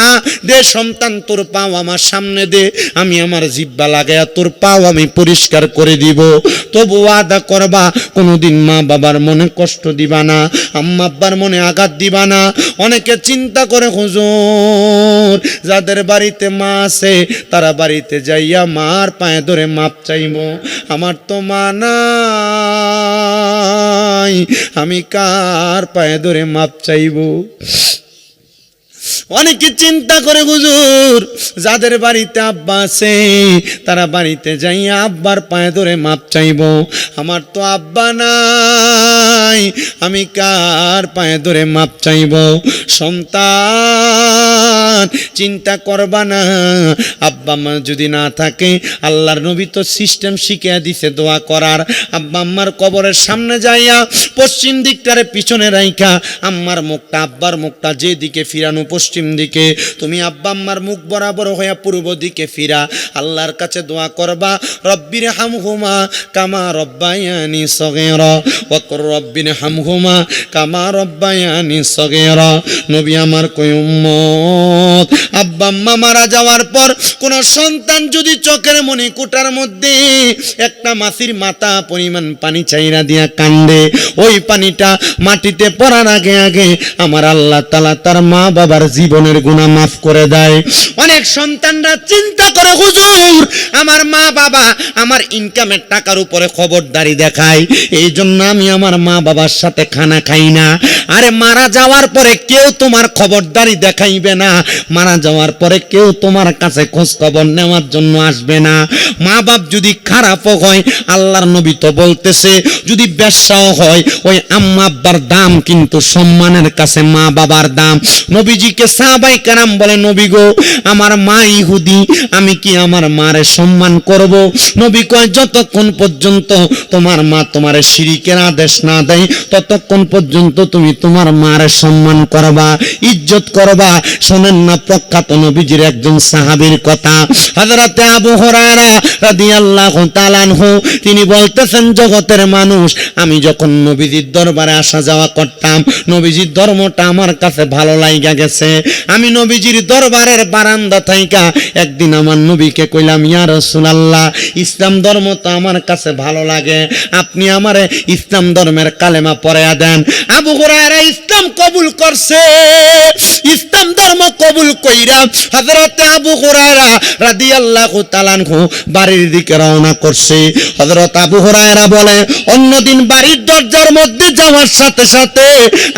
দে সন্তান তোর পাও আমার সামনে দে, আমি আমার জিব্বা লাগায়া তোর পাও আমি পরিষ্কার করে দিব। তবু ওয়াদা করবা কোনোদিন মা বাবার মনে কষ্ট দিবা না, আম্মা আব্বার মনে আঘাত দিবা না। অনেকে চিন্তা করে, হুজুর যাদের বাড়িতে মা আছে তারা বাড়িতে যাইয়া মার পায়ে ধরে মাপ চাইব, আমার তো মা নাই, আমি কার পায়ে ধরে মাপ চাইব? অনেকে চিন্তা করে, হুজুর যাদের বাড়িতে আব্বা আছে তারা বাড়িতে যাইয়া আব্বার পায়ে ধরে মাপ চাইব, আমার তো আব্বা নাই, আমি কার পায়ে ধরে মাপ চাইব? সন্তান মুসলমান চিন্তা করবা না, আব্বা আম্মা যদি না থাকে, আল্লাহর নবী তো সিস্টেম শিখিয়ে দিছে দোয়া করার। আব্বা আম্মার কবরের সামনে যাইয়া পশ্চিম দিকটারে পিছনে রাইখা আম্মার মুখটা আব্বার মুখটা যেদিকে ফিরানো পশ্চিম দিকে, তুমি আব্বা আম্মার মুখ বরাবর হইয়া পূর্ব দিকে ফিরা আল্লাহর কাছে দোয়া করবা, রব্বির হামহুমা কামা রব্বায়ানি সগীরা ওয়া কুর রব্বির হামহুমা কামা রব্বায়ানি সগীরা। নবী আমার কই উম্মত, আব্বা আম্মা মারা যাওয়ার পর কোন সন্তান যদি চোখের মণিকুটার মধ্যে একটা মাছির মাথা পরিমাণ পানি চাইরা দিয়া কান্দে, ওই পানিটা মাটিতে পড়ার আগে আগে আমার আল্লাহ তাআলা তার মা বাবার জীবনের গুনাহ মাফ করে দেয়। অনেক সন্তানরা চিন্তা করে, হুজুর আমার মা বাবা আমার ইনকামের টাকার উপরে খবরদারি দেখায়, এই জন্য আমি আমার মা বাবার সাথে খানা খাই না। আরে মারা যাওয়ার পরে কেউ তোমার খবরদারি দেখাইবে না, মারা যাওয়ার পরে কেউ তোমার কাছে খোঁজ খবর নেওয়ার জন্য আসবে না। মা বাপ যদি খারাপও হয়, আল্লাহর নবী তো বলতেছে যদি বেশ্যাও হয়, ওই আম্মা আব্বার দাম কিন্তু সম্মানের কাছে মা বাবার দাম। নবীজিকে সাহাবায়ে কেরাম বলে, নবী গো আমার মা ইহুদি, আমি কি আমার মারে সম্মান করব? নবী কয় যতক্ষণ পর্যন্ত তোমার মা তোমারে শিরকের আদেশ না দেয় ততক্ষণ পর্যন্ত তুমি তোমার মারে সম্মান করবা, ইজ্জত করবা। শোনেন না প্রখ্যাত নবীজির একজন সাহাবীর কথা, হযরতে আবু হুরায়রা রাদিয়াল্লাহু তাআলা আনহু, তিনি বলতেছেন জগতের মানুষ, আমি যখন নবীজির দরবারে আসা যাওয়া করতাম, নবীজির ধর্মটা আমার কাছে ভালো লাগা গেছে। আমি নবীজির দরবারের বারান্দা থাইকা একদিন আমার নবীকে কইলাম, ইয়া রাসূলুল্লাহ ইসলাম ধর্ম তো আমার কাছে ভালো লাগে, আপনি আমারে ইসলাম ধর্মের কালেমা পড়ায়া দেন। আবু হুরায়রা ইসলাম কবুল করছে। ইসলাম ধর্ম কবুল কইরা হযরতে আবু হুরায়রা রাদিয়াল্লাহু তাআলা আনহু বাড়ির দিকে রওনা করছে। হযরত আবু হুরায়রা বলে, অন্যদিন বাড়ির দরজার মধ্যে যাওয়ার সাথে সাথে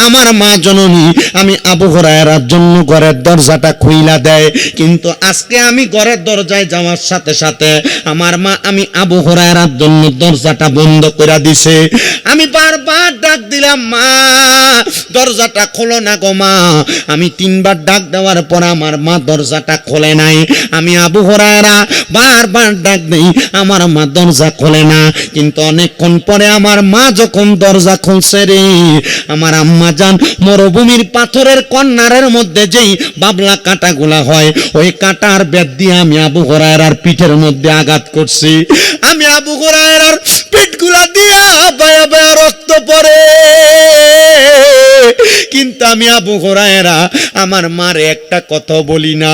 আমার মা জননী আমি আবু হুরায়রার জন্য ঘরের দরজাটা খুইলা দেয়, কিন্তু আজকে আমি ঘরের দরজায় যাওয়ার সাথে সাথে আমার মা আমি আবু হুরায়রার জন্য দরজাটা বন্ধ করে দিছে। আমি বারবার ডাক দিলাম, মা দরজাটা খোলো না গো মা। আমি তিনবার ডাক দেওয়ার পর আমার মা দরজাটা খোলে নাই। আমি আবু হুরায়রা বারবার ডাক দেই, আমার মা দরজা খোলে না। কিন্তু অনেকক্ষণ পরে আমার মা যখন দরজা খুলছে রে, আমার আম্মা জান মরুভূমির পাথরের কর্নারের মধ্যে যেই বাবলা কাঁটাগুলা হয়, ওই কাঁটার বেদ দিয়ে আমি আবু হুরায়রার পিঠের মধ্যে আঘাত করছি। আমি আবু হুরায়রার পিঠগুলা দিয়া বায়া বায়া রক্ত পড়ে, কিন্তু আমি আবু হুরায়রা আমার মারে একটা কথা বলি না।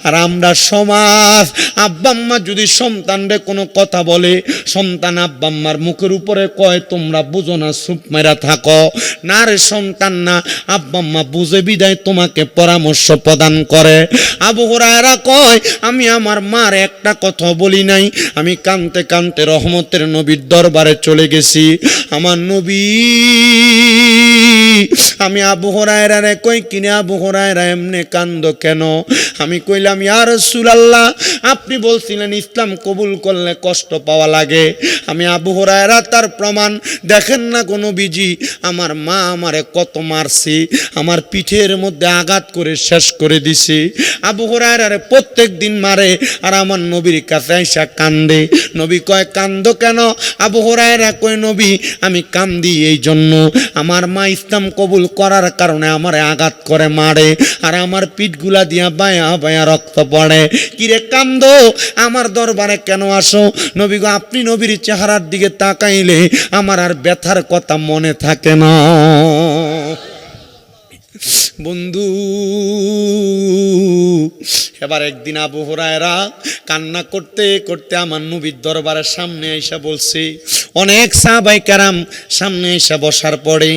আর আমরা সমাজ, আব্বা আম্মা যদি সন্তানরে কোনো কথা বলে, সন্তান আব্বা আম্মার মুখের উপরে কয় তোমরা বুঝো না, চুপ মেরা থাকো না রে সন্তান না, আব্বা আম্মা বুঝে বিদায় তোমাকে পরামর্শ প্রদান করে। আবু হুরায়রা কয় আমি আমার মার একটা কথা বলি নাই, আমি কানতে কানতে রহমতের নবীর দরবারে চলে গেছি। আমার নবী, আমি আবু হুরায়রারে কই কিনে আবু হুরায়রা এমনে কান্দো কেন? আমি কইলাম, ইয়া রাসূলুল্লাহ আপনি বলছিলেন ইসলাম কবুল করলে কষ্ট পাওয়া লাগে। আমি আবু হুরায়রা তার প্রমাণ দেখেন না কোন বিজি, আমার মা আমারে কত মারছি, আমার পিঠের মধ্যে আঘাত করে শেষ করে দিছি। আবু হুরায়রারে প্রত্যেক দিন মারে আর আমার নবীর কাছে আইসা কান্দে। নবী কয় কান্দো কেন? আবু হুরায়রা কয় নবী আমি কান্দি এই জন্য, আমার মা ইসলাম কবুল করার কারণে আমারে আঘাত করে মারে আর আমার পিঠগুলা দিয়া বায়া বায়া রক্ত পড়ে। কিরে কান্দো, আমার দরবারে কেন আসো? নবী গো আপনি নবীর চেহারার দিকে তাকাইলে আমার আর ব্যথার কথা মনে থাকে না। বন্ধু, এবার একদিন আবু হুরায়রা কান্না করতে করতে আমার নবীর দরবারের সামনে এসে বলছে। অনেক সাহাবায়ে কেরাম সামনে এসে বসার পরে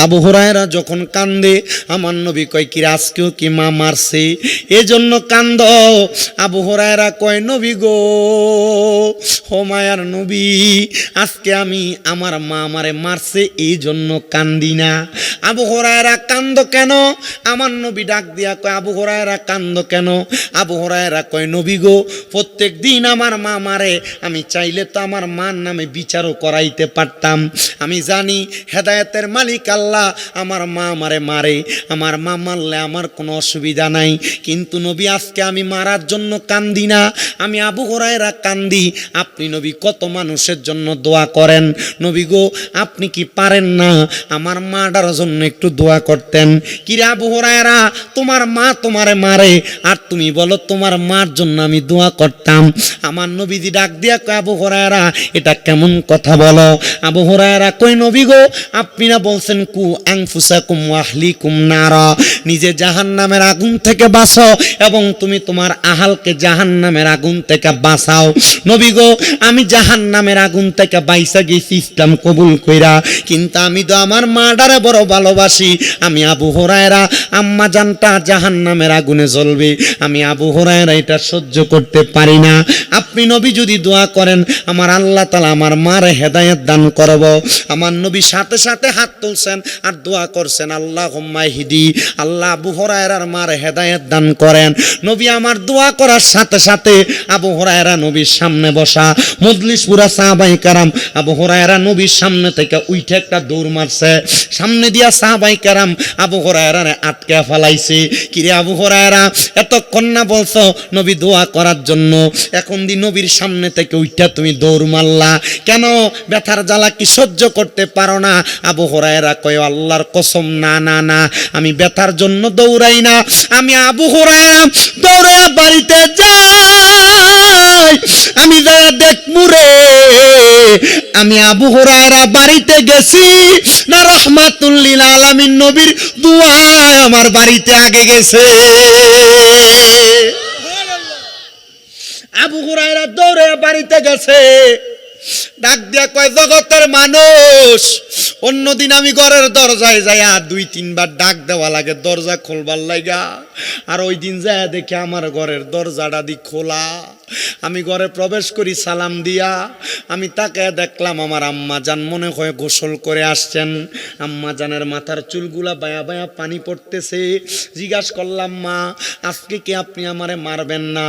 আবু হুরায়রা যখন কান্দে, আমার নবী কয় কি আজকেও কি মা মারছে এজন্য কান্দ? আবু হুরায়রা কয় নবী গো, ও মায়ার নবী, আজকে আমি আমার মা আমারে মারছে এই জন্য কান্দি না। আবু হুরায়রা কান্দ কেন? আমার নবী ডাক দিয়া কয় আবু হুরায়রা কান্দ কেন? আবু হুরায়রা কয় নবী গো, প্রত্যেক দিন আমার মা মারে, আমি চাইলে তো আমার মার নামে বিচারও করাইতে পারতাম। আমি জানি হেদায়েতের মালিক আল্লাহ, আমার মা আমারে মারে, আমার মা মারলে আমার কোনো অসুবিধা নাই, কিন্তু নবী আজকে আমি মারার জন্য কান্দি না, আমি আবু হুরায়রা কান্দি। আপনি নবী কত মানুষের জন্য দোয়া করেন, নবী গো আপনি কি পারেন না আমার মাটার জন্য একটু দোয়া করতেন? কিরে আবু হুরায়রা, তোমার মা তোমারে মারে আর তুমি বলো তোমার মার জন্য আমি দোয়া করতাম? আমার নবীজি ডাক দিয়া কয়, আবু হুরায়রা এটা কেমন কথা বলো? আবু হুরায়রা কই, নবী গো আপনি না বলছেন কু আনফুসাকুম ওয়া আহলিকুম নারা, নিজে জাহান্নামের আগুন থেকে বাঁচো এবং তুমি তোমার আহালকে জাহান্নামের আগুন থেকে বাঁচাও। নবী গো আমি জাহান্নামের আগুন থেকে বাইসা গেছি ইসলাম কবুল কইরা, কিন্তু আমি তো আমার মাটারে বড় ভালোবাসি। আমি আবু হুরায়রা আম্মা জানটা জাহান্নামের আগুনে জ্বলবে, আমি আবু হুরায়রা এটা সহ্য করতে পারি না। আপনি নবী যদি দোয়া করেন আমার আল্লাহ তাআলা আমার মারে হেদায়েত দান করব। আমার নবী সাথে সাথে হাত তুলছেন আর দোয়া করছেন, আল্লাহুম্মা ইহদি, আল্লাহ আবু হুরায়রার মারে হেদায়েত দান করেন। নবী আমার দোয়া করার সাথে সাথে আবু হুরায়রা নবীর সামনে বসা, মজলিস পুরা সাহাবায়ে কেরাম আবু হুরায়রা নবীর সামনে থেকে উঠে একটা দৌড় মারছে, সামনে দিয়া সাহাবায়ে কেরাম আবু হুরায়রারে আটকে ফেলাইছে। কিরে আবু হুরায়রা এতক্ষণ না বলছো নবী দোয়া করার জন্য, এখন দি নবীর সামনে থেকে উঠা তুমি দৌড় মারলা কেন? ব্যথার জ্বালা কি সহ্য করতে পারো না? আবু হুরায়রা কয়, আল্লাহর কসম না না না, আমি ব্যথার জন্য দৌড়াই না, আমি আবু হুরায়রা দৌড়ে বাড়িতে যাই, আমি যা দেখমু রে আমি আবু হুরায়রা বাড়িতে গেছি না রাহমাতুল লিল আলামিন নবীর দোয়া আমার বাড়িতে আগে গেছে। আবু হুরায়রা দৌড়ে বাড়িতে গেছে, ডাক দিয়া কয়, জগতের মানুষ, অন্যদিন আমি ঘরের দরজায় যাইয়া 2-3 বার ডাক দেওয়া লাগে দরজা খুলবার লাগা, আর ওই দিন যায় দেখি আমার ঘরের দরজাটা দি খোলা। আমি ঘরে প্রবেশ করি সালাম দিয়া, আমি তাকে দেখলাম আমার আম্মা জান মনে হয় গোসল করে আসছেন। আম্মা জানের মাথার চুলগুলা বায়া বায়া পানি পড়তেছে। জিজ্ঞাসা করলাম, মা আজকে কি আপনি আমারে মারবেন না,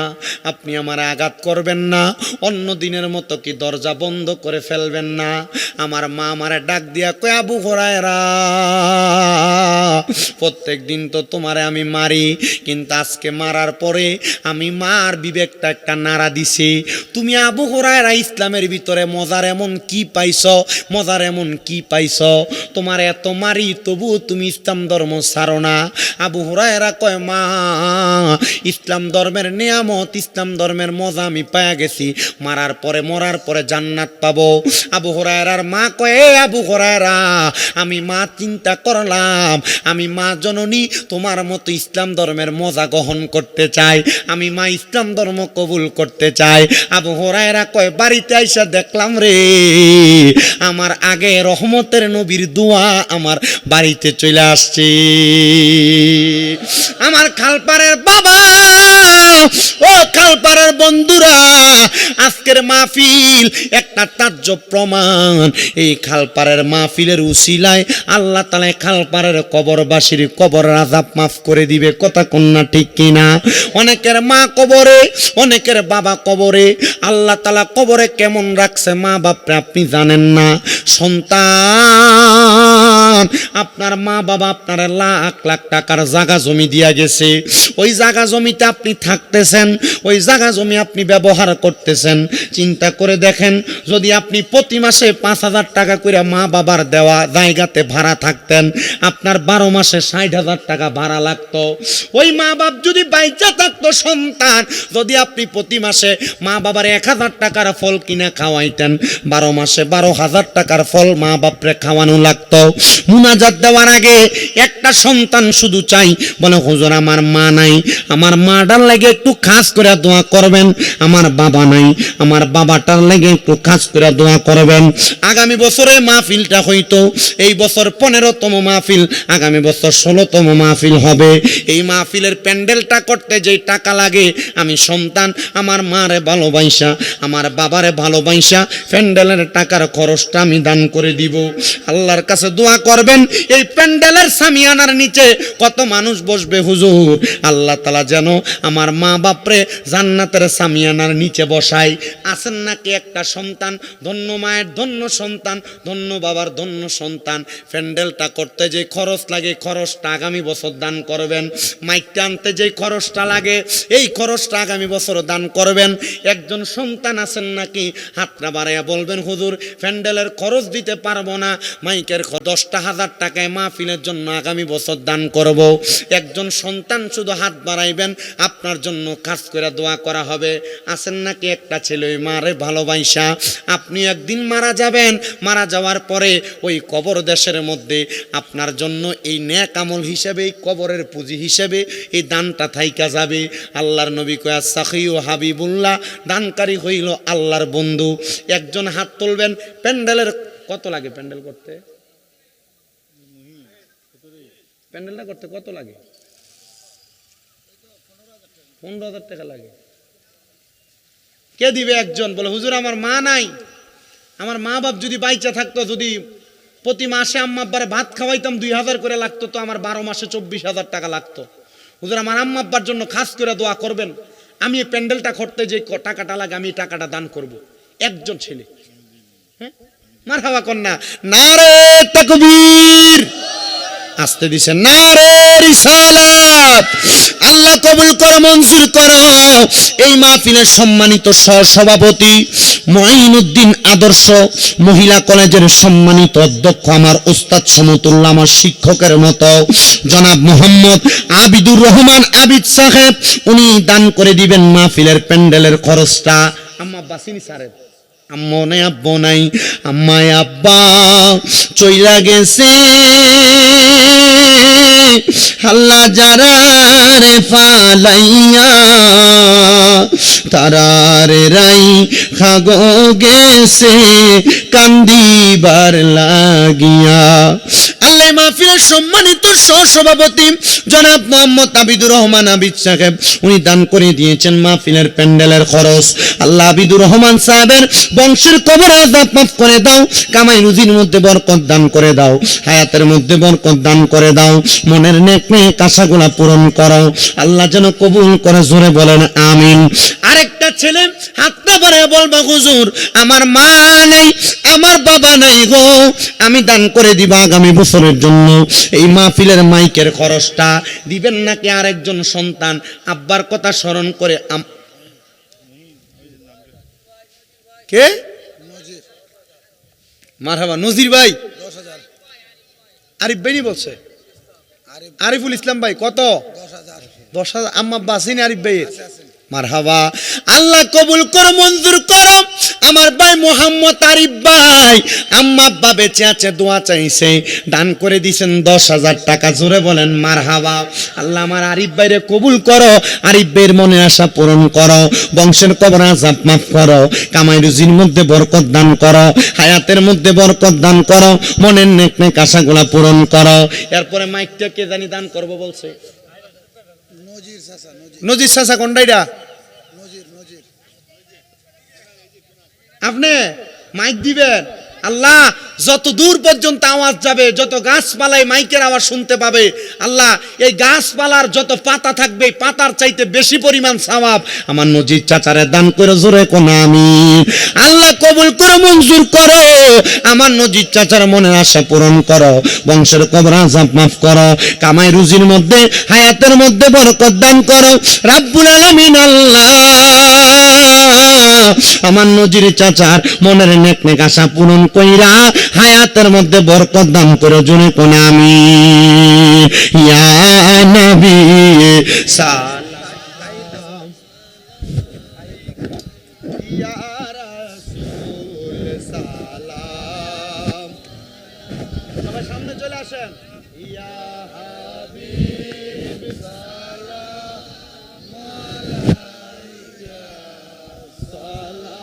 আপনি আমারে আঘাত করবেন না, অন্য দিনের মতো কি দরজা বন্ধ করে ফেলবেন না? আমার মা আমারে ডাক দিয়া কয়, আবু হুরায়রা প্রত্যেক দিন তো তোমারে আমি মারি, কিন্তু আজকে মারার পরে আমি মার বিবেকটা একটা নাড়া দিছি। তুমি আবু হুরায়রা ইসলামের ভিতরে মজার এমন কি পাইছ, মজার এমন কি পাইছ? তোমার এত মারি তবু তুমি ইসলাম ধর্ম ছাড়ো না। আবু হুরায়রা কয়, মা ইসলাম ধর্মের নিয়ামত, ইসলাম ধর্মের মজা আমি পায়া গেছি, মারার পরে মরার পরে জান্নাত পাবো। আবু হুরায়রার মা কয়, আবু হুরায়রা আমি মা চিন্তা করলাম, আমি মা জননী তোমার মতো ইসলাম ধর্মের মজা গ্রহণ করতে চাই, আমি মা ইসলাম ধর্ম কবুল করতে চাই। আবু হুরায়রা কয়, বাড়িতে আইসা দেখলাম রে আমার আগে রহমতের নবীর দোয়া আমার বাড়িতে চলে আসছে। আমার খালপাড়ের বাবা, ও খালপাড়ের বন্ধুরা, আজকের মাহফিল একটা তাজ্জব প্রমাণ। এই খালপাড়ের মাহফিলের উসিলায় আল্লাহ তাআলা খালপাড়ের কবরবাসীর কবরের আযাব মাফ করে দিবে। কথা কন্যা ঠিক কিনা? অনেকের মা কবরে, অনেকের বাবা কবরে। আল্লাহ তাআলা কবরে কেমন রাখছে মা বাপরে আপনি জানেন না। সন্তান, আপনার মা বাবা আপনার লাখ লাখ টাকার জায়গা জমি দিয়া গেছে, ওই জায়গা জমিতে আপনি থাকতেছেন, ওই জায়গা জমি আপনি ব্যবহার করতেছেন। চিন্তা করে দেখেন, যদি আপনি প্রতি মাসে 5,000 টাকা করে মা বাবার দেওয়া জায়গাতে ভাড়া থাকতেন, আপনার 12 মাসে 60,000 টাকা ভাড়া লাগতো। ওই মা বাপ যদি বাইচা থাকতো, সন্তান যদি আপনি প্রতি মাসে মা বাবার 1,000 টাকার ফল কিনা খাওয়াইতেন, 12 মাসে 12,000 টাকার ফল মা বাপরে খাওয়ানো লাগতো। মুনাজাত দেওয়ার আগে একটা সন্তান শুধু চাই, বলে হুজুর আমার মা নাই, আমার মাটার লাগে একটু খাস করে দোয়া করবেন। আমার বাবা নাই, আমার বাবাটার লাগে একটু খাস করে দোয়া করবেন। আগামী বছরে মাহফিলটা হইতো, এই বছর 15তম মাহফিল, আগামী বছর 16তম মাহফিল হবে। এই মাহফিলের প্যান্ডেলটা করতে যেই টাকা লাগে, আমি সন্তান আমার মারে ভালোবাসা, আমার বাবারে ভালোবাসা প্যান্ডেলের টাকার খরচটা আমি দান করে দিব। আল্লাহর কাছে দোয়া করবেন, এই প্যান্ডেলের সামিয়ানা সামিয়ানার নিচে কত মানুষ বসবে হুজুর, আল্লাহ তাআলা যেন আমার মা বাপরে জান্নাতের সামিয়ানার নিচে বসাই। আছেন নাকি একটা সন্তান, ধন্য মায়ের ধন্য সন্তান, ধন্য বাবার ধন্য সন্তান, প্যান্ডেলটা করতে যে খরচ লাগে খরচটা আগামী বছর দান করবেন, মাইকটা আনতে যে খরচটা লাগে এই খরচটা আগামী বছর দান করবেন। একজন সন্তান আছেন নাকি হাতটা বাড়াইয়া বলবেন হুজুর প্যান্ডেলের খরচ দিতে পারবো না, মাইকের 10,000 টাকায় মাহফিলের জন্য আগামী বছর দান করব। একজন সন্তান শুধু হাত বাড়াইবেন, আপনার জন্য কাজ করে দোয়া করা হবে। আছেন নাকি একটা ছেলে ওই মারে ভালোবাসা, আপনি একদিন মারা যাবেন, মারা যাওয়ার পরে ওই কবর দেশের মধ্যে আপনার জন্য এই নেক আমল হিসেবে, এই কবরের পুঁজি হিসেবে এই দানটা থাইকা যাবে। আল্লাহর নবী কয়া সাখী ও হাবিবুল্লাহ, দানকারী হইল আল্লাহর বন্ধু। একজন হাত তুলবেন। প্যান্ডেলের কত লাগে? প্যান্ডেল করতে, প্যান্ডেলটা করতে কত লাগে? 15,000 টাকা লাগে। কে দিবে? একজন বলে হুজুর আমার মা নাই, আমার মা বাপ যদি বাইচা থাকতো, যদি প্রতি মাসে আম্মা আব্বারে ভাত খাওয়াইতাম 2,000 করে লাগতো, তো আমার 12 মাসে 24,000 টাকা লাগতো। হুজুর আমার আম্মা আব্বার জন্য খাস করে দোয়া করবেন, আমি এই প্যান্ডেলটা করতে যে টাকাটা লাগে আমি এই টাকাটা দান করব। একজন ছেলে, হ্যাঁ মারহাবা কন্যা, নারে তাকবীর, আসতে দিছে নারে রিসালাত। আল্লাহ কবুল করো, মঞ্জুর করো। এই মাহফিলের সম্মানিত সহসভাপতি মঈনুদ্দিন আদর্শ মহিলা কলেজের সম্মানিত অধ্যক্ষ আমার ওস্তাদ সমতুল্লাহ, আমার শিক্ষকের মতো জনাব মোহাম্মদ আবিদুর রহমান আবিদ সাহেব, উনি দান করে দিবেন মাহফিলের প্যান্ডেলের খরচটা। আম্মা আব্বা চিনি সাহেব, আম্মা নাই আব্বা নাই, আম্মায় আব্বা চইলা গেছে, আল্লাহ যারা রে ফালাইয়া তারারে রাই খাগো গেছে কান্দিবার লাগিয়া। আল্লাহ মাহফিলের সম্মানিত সহসভাপতি জনাব মোহাম্মদ আবিদুর রহমান আবিদ সাহেব, উনি দান করে দিয়েছেন মাহফিলের প্যান্ডেলের খরচ। আল্লাহ আবিদুর রহমান সাহেবের বংশের কবর আযাব মাফ করে দাও, কামাই রুজির মধ্যে বরকত দান করে দাও, হায়াতের মধ্যে বরকত দান করে দাও, মনের নেক নেক আশাগুলা পূরণ করো, আল্লাহ যেন কবুল করে। জোরে বলেন আমিন। আরেকটা ছেলে হাতটা বাড়ায় বলবা হুজুর আমার মা নেই, আমার বাবা নাই গো, আমি দান করে দিব আগামী বছরের জন্য এই মাহফিলের মাইকের খরচটা দিবেন নাকি? আরেকজন সন্তান আব্বার কথা স্মরণ করে কে মারহাবা নজির ভাই 10,000, আরিফ ভাই বলছে, আরিফুল ইসলাম ভাই কত? 10,000, 10,000। আম্মা আব্বা আসেনি আরিফ ভাইয়ের? আছে। মারহাবা, আল্লাহ কবুল করো, মঞ্জুর করো। আমার ভাই মোহাম্মদ আরিফ ভাই আম্মা আব্বা বেঁচে আছে, দোয়া চাইছে, দান করে দিয়েছেন 10,000 টাকা। জোরে বলেন মারহাবা। আল্লাহ আমার আরিফ ভাইরে কবুল করো, আরিফ ভাইয়ের মনে আশা পূরণ করো, বংশের কবর আযাব মাফ করো, কামাই রুজির মধ্যে বরকত দান করো, হায়াতের মধ্যে বরকত দান করো, মনের নেক নেক আশাগুলা পূরণ করো। এরপরে মাইকটা কে জানি দান করবো বলছে? নজির চাচা, নজির চাচা কোনটা? নজির নজির আপনি মাইক দিবেন। আল্লাহ যত দূর পর্যন্ত আওয়াজ যাবে, যত গাছপালায় মাইকের আওয়াজ শুনতে পাবে, আল্লাহ এই গাছপালার যত পাতা থাকবে পাতার চাইতে বেশি পরিমাণ সওয়াব আমার নজির চাচারে দান করে। জোরে কোন আমিন। আল্লাহ কবুল করো, মঞ্জুর করো, আমার নজির চাচার মনের আশা পূরণ করো, বংশের কবর আযাব মাফ করো, কামাই রুজির মধ্যে হায়াতের মধ্যে বরকত দান করো রাব্বুল আলামিন। আল্লাহ আমার নজির চাচার মনের নেক নেক আশা পূরণ কইরা হায়াতের মধ্যে বরকত দান করে। জোরে কোন আমিন। ইয়া নবী সালাম, ইয়া রাসূল সালাম, সবাই সামনে চলে আসেন। ইয়া হাবিব সালাম আলাইকা সালাতুল্লাহ।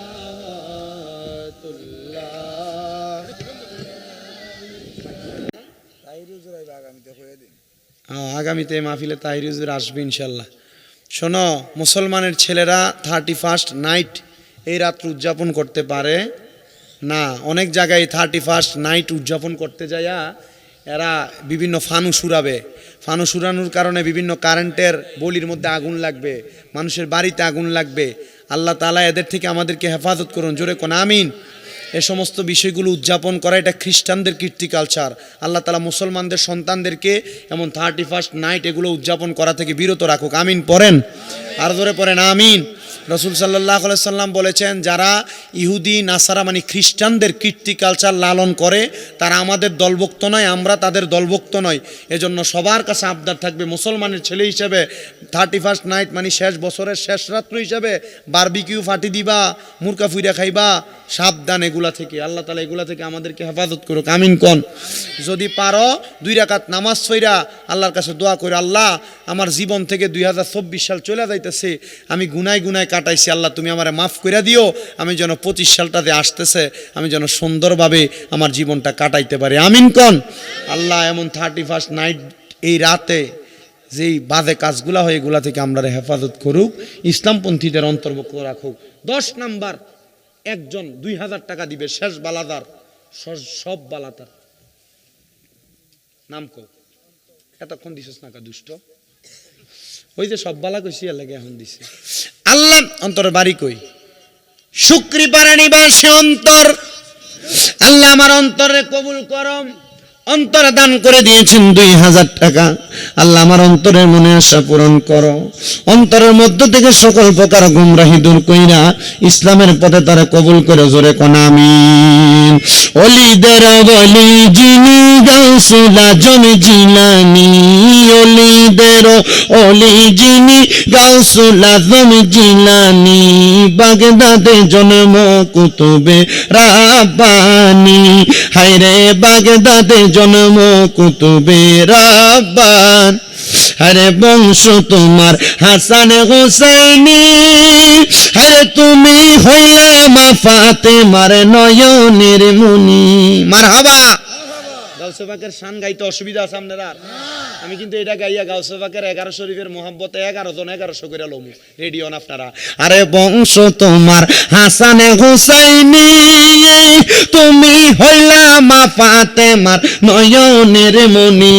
আগামীতে মাহফিলে তাহির হুজুর আসবে ইনশাল্লাহ। শোনো, মুসলমানের ছেলেরা 31st নাইট এই রাত্র উদযাপন করতে পারে না। অনেক জায়গায় 31st নাইট উদযাপন করতে যাইয়া এরা বিভিন্ন ফানুস উড়াবে, ফানুস উড়ানোর কারণে বিভিন্ন কারেন্টের বলির মধ্যে আগুন লাগবে, মানুষের বাড়িতে আগুন লাগবে। আল্লাহ তাআলা এদের থেকে আমাদেরকে হেফাজত করুন, জোরে কোন আমিন। এ সমস্ত বিষয়গুলো উদযাপন করা এটা খ্রিস্টানদের কীর্তি কালচার। আল্লাহ তাআলা মুসলমানদের সন্তানদেরকে এমন 31st নাইট এগুলো উদযাপন করা থেকে বিরত রাখুক, আমিন পড়েন, আর জোরে পড়েন আমিন। রাসূল সাল্লাল্লাহু আলাইহি সাল্লাম বলেছেন, যারা ইহুদি নাসারা মানে খ্রিস্টানদের কীর্তি কালচার লালন করে তারা আমাদের দলভুক্ত নয়, আমরা তাদের দলভুক্ত নয়। এজন্য সবার কাছে আবদার থাকবে, মুসলমানের ছেলে হিসেবে 31st নাইট মানে শেষ বছরের শেষ রাত্র হিসেবে বারবিকিউ ফাটি দিবা, মুরকা ফুইরা খাইবা, সাবধান এগুলা থেকে। আল্লাহ তাআলা এগুলা থেকে আমাদেরকে হেফাজত করুক, আমিন কোন। যদি পারো 2 রাকাত নামাজ পড়া আল্লাহর কাছে দোয়া করে, আল্লাহ আমার জীবন থেকে 2024 সাল চলে যাইতেছে, আমি গুনায় গুনায় কাটাইছি, আল্লাহ তুমি আমারে মাফ করে দিও, আমি যেন 25 সালটাতে আসতেছে আমি যেন সুন্দরভাবে আমার জীবনটা কাটাইতে পারি, আমিন কোন। আল্লাহ এমন 31st নাইট এই রাতে যেই বাজে কাজগুলা হয় এগুলা থেকে আমরা হেফাজত করুক, ইসলামপন্থীদের অন্তর্ভুক্ত রাখুক। 10 নাম্বার, একজন 2000 টাকা দিবে, শেষ বালাদার, সব বালাদার নাম কো, এতক্ষণ দিছিস না কা দুষ্ট, ওই যে সব বালা কইছি এর লাগে এখন দিছে। আল্লাহ অন্তর বাড়ি কই, শুকরিপাড়া নিবাসী অন্তর, আল্লাহ আমার অন্তরে কবুল করম। অন্তরে দান করে দিয়েছেন 2000 টাকা, আল্লাহ আমার অন্তরের মনে আশা পূরণ করো। অন্তরের মধ্য থেকে সকল প্রকার গুমরাহি দূর কইরা ইসলামের পথে তারা কবুল করে, জোরে কোন আমিন। ওলিদের বলি যিনি গাউসুল আজম জিলানী, ওলিদের ওলি যিনি গাউসুল আজম জিলানী, বাগদাদে জন্ম কুতুবে রাব্বানী, হায়রে বাগদাদে জন্ম কুতুবে রাব্বান, আরে বংশ তোমার হাসান হোসেনি, আরে তুমি হইলে মা ফাতেমার নয়নের মনি, মারহাবা। গাউসে পাকের শান গাইতে অসুবিধা আছে আপনারা? আমি কিন্তু এটা গাইয়া গাউসে পাকের 11 শরীফের মোহাব্বতে 11 জন 1100 করে লমু, রেডি হন আপনারা। আরে বংশ তোমার হাসান হুসাইনি, তুমি হইলা মা ফাতেমার নয়নের মনি,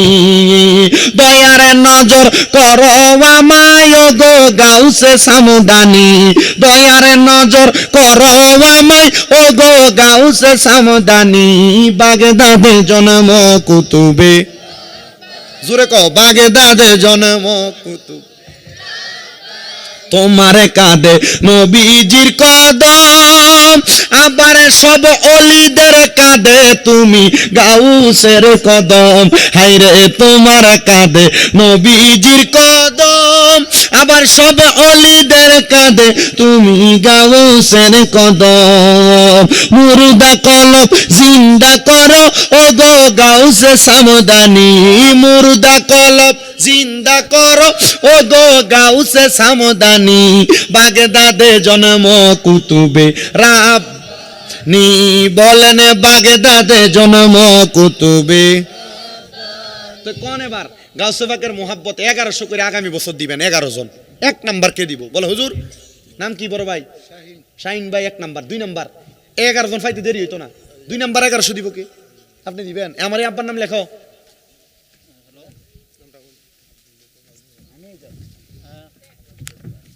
দয়ার নজর করো আমায় গো গাউসে সামদানি, দয়ার নজর করো আমায় ও গো গাউসে সামদানি, বাগদাদে জন্ম কুতুবে, জোরে কও, বাগদাদে জন্ম কুতুব, তোমার কাঁধে নবীজির কদম, আবার সব অলিদের কাঁধে তুমি গাউসের কদম, হায়রে তোমার কাঁধে নবীজির কদম, আবার সব অলিদের কাঁধে তুমি গাউসের কদম, মুর্দা কলব জিন্দা করো ও গো গাউসে সামদানি, মুর্দা কলব জিন্দা করো ও গো গাউসে সামদানি, বাগদাদে জন্ম কুতুবে রাব্বানী, বলেন বাগদাদে জন্ম কুতুবে। তো কোন এবার গাউসে পাকের মোহাব্বত 1100 করে আগামী বছর দিবেন 11 জন। 1 নাম্বার কে দিব বলে হুজুর? নাম কি বড় ভাই? শাহিন ভাই 1 নাম্বার। 2 নাম্বার 11 জন পাইতে দেরি হইতো না, 2 নাম্বার 1100 দিব কে? আপনি দিবেন? আমার এই আব্বার নাম লেখো।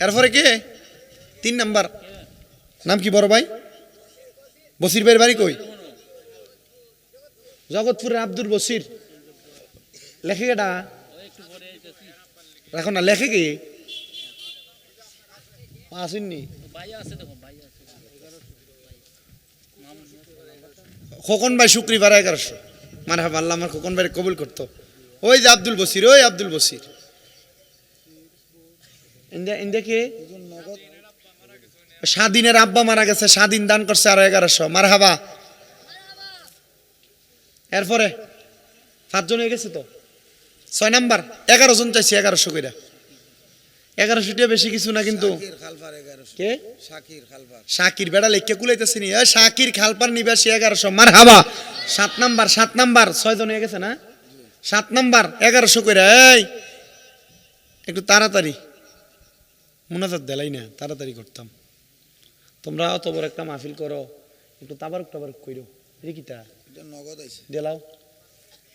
এরপরে কে? 3 নাম্বার নাম কি বড় ভাই? বসির ভাইয়ের বাড়ি কই? জগৎপুরের আব্দুল বসির। লেখে কেটা? রাখো না, লেখে কে? আসেননি খোকন ভাই, শুক্রবার 1100। মারহাবা, আল্লাহ আমার খোকন ভাই কবুল করতো। ওই যে আব্দুল বসির, ওই আব্দুল বসির। ইন্ডিয়া কে? স্বাধীনের আব্বা মারা গেছে, স্বাধীন দান করছে আরো 1100। মারহাবা। এরপরে 7 জন হয়ে গেছে তো। 6 নাম্বার 11 জন চাইছি 1100 কইরা। 1100 টা বেশি কিছু না কিন্তু। কে? শাকির বেড়া লেখকে কুলাইতেছি নি। শাকির খালপার নিবাসী 1100। মারহাবা। 7 নাম্বার 6 জন হয়ে গেছে না? 7 নাম্বার 1100 কইরা। এই একটু তাড়াতাড়ি মুনাজাত দেলাই না, তাড়াতাড়ি করতাম। তোমরা অত বড় একটা মাহফিল করো, একটু তাবারক কইরো। এটা কিটা? এটা নগদ আইছে। দেলাও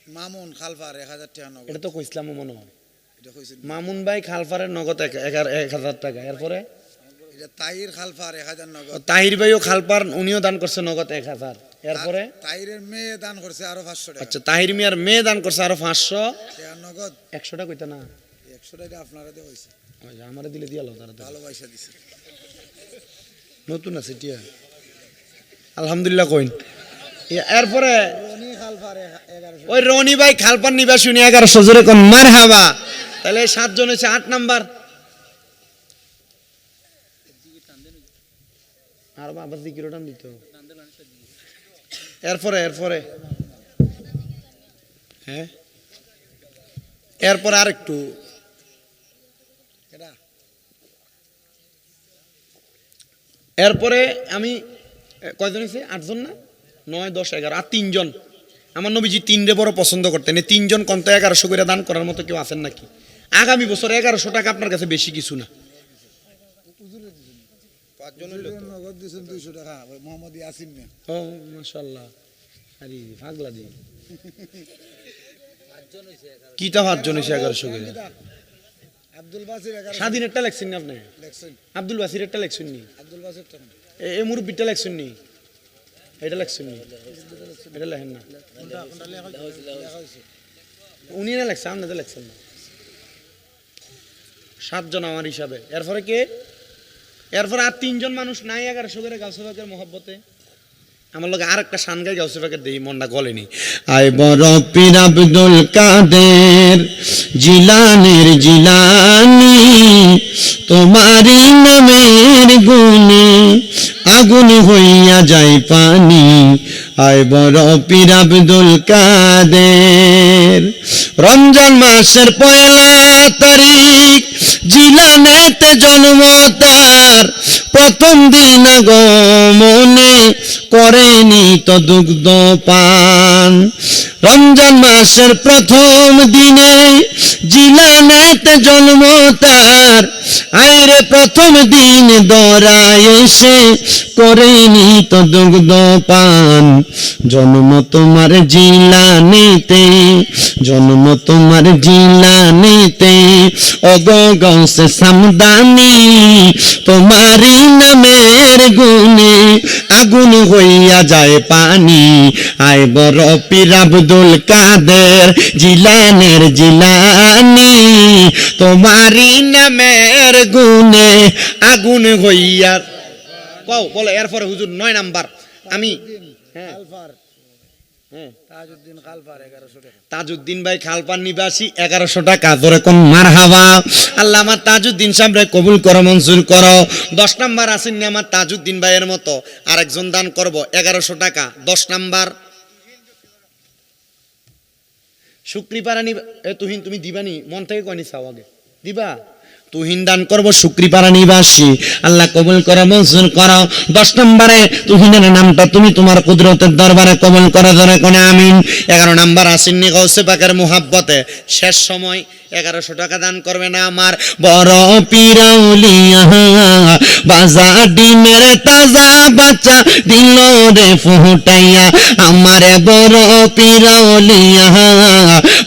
মামুন খালফার 1000 টাকা নগদ। এটা তো কইছিলাম মনে হয়। এটা কইছেন। মামুন ভাই খালফারের নগদ 1000 টাকা। এরপরে এটা তাহির খালফার 1000 নগদ। তাহির ভাইও খালপার, উনিও দান করছে নগদ 1000। এরপরে তাহিরের মেয়ে দান করছে আরো 500 টাকা। আচ্ছা, তাহির মিয়ার মেয়ে দান করছে আরো 500 টাকা নগদ। 100 টাকা কইতা না 100 টাকা আপনারা দেওয়া হয়েছে। আমারে দিলে দিয়ালো তারা তো। ভালোবাসা দিছে। নতুন আছে টিয়া আলহামদুলিল্লাহ কইন। এরপরে রনি খালফার 1100। ওই রনি ভাই খালপার নিবাসী, উনি 1100 জোরে কোন মারহাবা। তাহলে 7 জন হচ্ছে 8 নাম্বার। আর বাবা জিকির টান দিত। এরপরে হ্যাঁ, এরপরে আরেকটু এটা এরপরে আমি কয়জন হয়েছে? 8 জন না? 9, 10, 11 আর 3 জন। আমার নবীজি 3 বড় পছন্দ করতেন। এই 3 জন কত 1100 করে দান করার মতো কেউ আছেন নাকি? আগামী বছর 1100 টাকা আপনার কাছে বেশি কিছু না। হুজুরে দিছেন। 5 জন হইলো তো। নগদ দিছেন 200 টাকা। ওই মোহাম্মদ ইয়াসিন মিয়া। ও মাশাআল্লাহ, আরে পাগলা দি কিটা 5 জন হইছে 1100 করে। আব্দুল বাসির 1100 স্বাধীনেরটা লেখছেন না আপনি? লেখছেন। আব্দুল বাসিরেরটা লেখছেন নি? আব্দুল বাসির টাকা। এই মুরব্বিটা লেখছেন নি? এটা লেখছেন নি? এটা লেখেন না। কোনটা লেখা হয়েছে? উনি না লেখছেন, আপনি তো লেখছেন না। 7 জন আমার হিসাবে। এরপরে কে? এরপরে আর 3 জন মানুষ নাই 1100 করে গাউসে পাকের মহব্বতে। আমার লোক আর একটা শান গাই গাউসে পাকের দেই, মনটা গলেনি। আই বড় পীর আব্দুল কাদের জিলানের জিলানি, তোমারি নামের গুণে আগুন হইয়া যায় পানি। আই বড় পীর আব্দুল কাদের। রমজান মাসের 1 তারিখ জিলানেতে জন্ম তার, প্রথম দিন আগমনে করেনি তো দুগ্ধ পান। রমজান মাসের প্রথম দিনে জিলানেতে জন্ম তার, আইরে প্রথম দিন দরায় এসে করেনি তো দুগ্ধ পান। জন্ম তোমার জিলানিতে, জন্ম তোমার জিলানিতে, অগগসে সামদানি, তোমারি নামের গুণে আগুন হইয়া যায় পানি। আয় বড় পীর আব্দুল কাদের জিলানের জিলানি, তোমারি নামের গুণে আগুন হইয়া। কও বলে। এরপরে হুজুর 9 নাম্বার আমি খালফার হ্যাঁ তাজউদ্দিন খালফার 1100 টাকা। তাজউদ্দিন ভাই খালপান নিবাসী 1100 টাকা। ধরে কোন মারহাবা। আল্লাহ আমার তাজউদ্দিন সাহেবরে কবুল করো, মঞ্জুর করো। 10 নাম্বার আসেন নি আমার তাজউদ্দিন ভাইয়ের মতো আরেকজন দান করব 1100 টাকা। 10 নাম্বার শুক্রিপাড়া নিবা। তুহিন তুমি দিবানি? মন থেকে কয়নি চাও আগে দিবা? তুহিন দান করবো শুক্রিপাড়া নিবাসী। আল্লাহ কবুল করো, মঞ্জুর করো। 10 নম্বরে তুহিনের নামটা তুমি তোমার কুদরতের দরবারে কবুল করো, ধরে কোনে আমিন। 11 নাম্বার আসেননি গাউসে পাকের মুহাব্বতে। শেষ সময় 1100 টাকা দান করবে না আমার বড় পীর আউলিয়া, বাজার ডিমের তাজা বাচ্চা দিল রে ফুটাইয়া। আমারে বড় পীর আউলিয়া,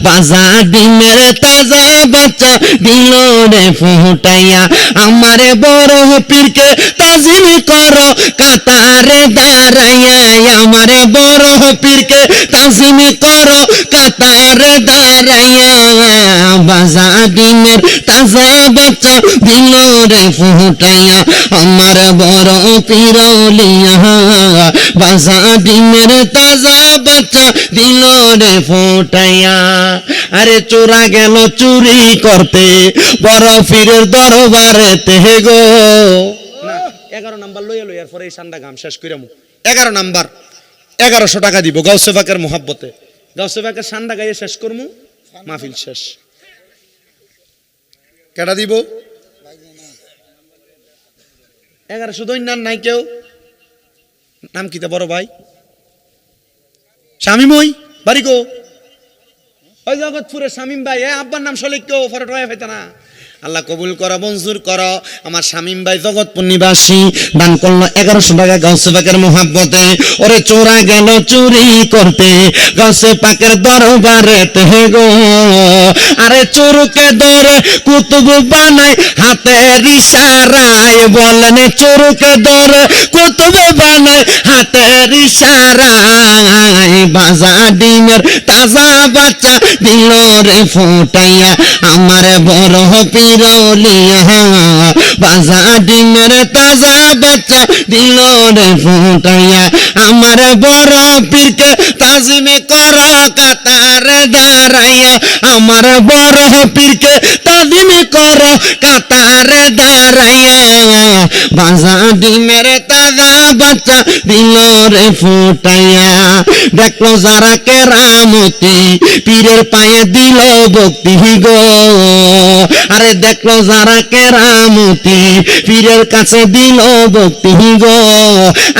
বাজার ডিমের তাজা বাচ্চা দিল রে ফুটাইয়া। আমারে বড় পীরকে তাজিম করো কাতারে দাঁড়াইয়া। আমারে বড় পীরকে তাজিম করো কাতারে দাঁড়াইয়া। বাজার ডিমের তাজা বাচ্চা দিল রে ফুটাইয়া। আমার বড় পীর আউলিয়া, বাজার ডিমের তাজা বাচ্চা দিল রে ফুটাইয়া। আরে চোরা গেল চুরি করতে বড় পীরের দরবারে তে গো। না 11 নাম্বার লইয়া লই। এরপরে এই সান্ডা গাম শেষ কইরামু। 11 নাম্বার 1100 টাকা দিব গাউসে পাকের মুহাব্বতে। গাউসে পাকের সান্ডা গাইয়ে শেষ করমু, মাহফিল শেষ। কেটা দিব? 1100 দই না নাই কেউ? নাম কি তা বড় ভাই? শামিম ওই বাড়ি গো? ওই জগৎপুরের শামিম ভাই। আব্বার নাম শলিক কেউ ফরট হয়ে পাইতা না। আল্লাহ কবুল করো, মঞ্জুর করো। আমার শামীম ভাই জগৎপুর নিবাসী দান করলো 1100 টাকা গাউসে পাকের মোহাব্বতে। ওরে চোরা গেল চুরি করতে গাউসে পাকের দরবারে তে গো, আরে চোরকে ধরে কুতুব বানাই হাতের ইশারায়, বলেন চোরকে ধরে কুতুব বানাই হাতের ইশারায়। বাজা ডিমের তাজা বাচ্চা দিল রে ফুটাইয়া আমার বড় পিরলিয়া, বাজা ডিমের তাজা বাচ্চা দিল রে ফুটাইয়া আমার বড় পীরকে তাজিমে কর কাতারে দাঁড়াইয়া, আমার বড় পীরকে তাজিমে কর কাতারে দাঁড়াইয়া। বাজা ডিমের তাজা বাচ্চা দিল রে ফুটাইয়া, দেখলো যারা কেরামতি পীরের পায়ে দিল ভক্তি গো, আরে দেখলো যারা কেরামতি পীরের কাছে দিল ভক্তি গো।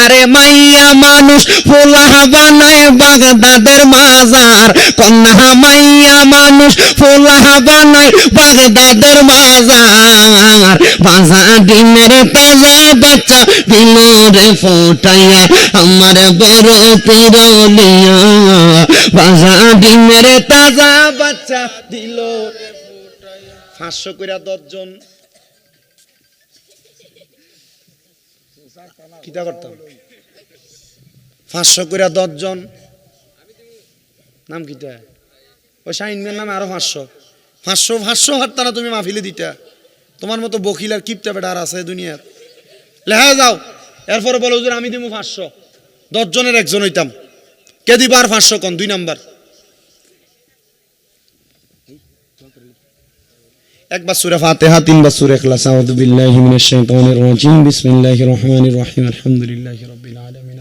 আরে মাইয়া মানুষ ফুলা বানায় বাগদাদের মাজার, কন্যা মাইয়া মানুষ ফুলা বানায় বাগদাদের মাজার। বাজা ডিমের তাজা বাচ্চা দিল রে ফোটাইয়া আমার বড় পিরলিয়া, বাজা ডিমের তাজা বাচ্চা দিল 500 কইরা 10 জন কিটা করতাম, 500 কইরা 10 জন। নাম কিটা? ওই শাইনমের নামে আরো 500 হাত না তুমি মাহফিলে দিতা। তোমার মতো বকিল আর কিপটা বেটা আর আছে দুনিয়ার, লেহা যাও। এরপরে বলো হুজুর আমি দিব 500, 10 জনের একজন হইতাম, কে দিবা আর 500 কোন 2 নাম্বার। একবার সূরা ফাতিহা, 3 বার সূরা ইখলাস। আউযু বিল্লাহি মিনাশ শাইতানির রাজিম, বিসমিল্লাহির রহমানির রহিম, আলহামদুলিল্লাহি রাব্বিল আলামিন।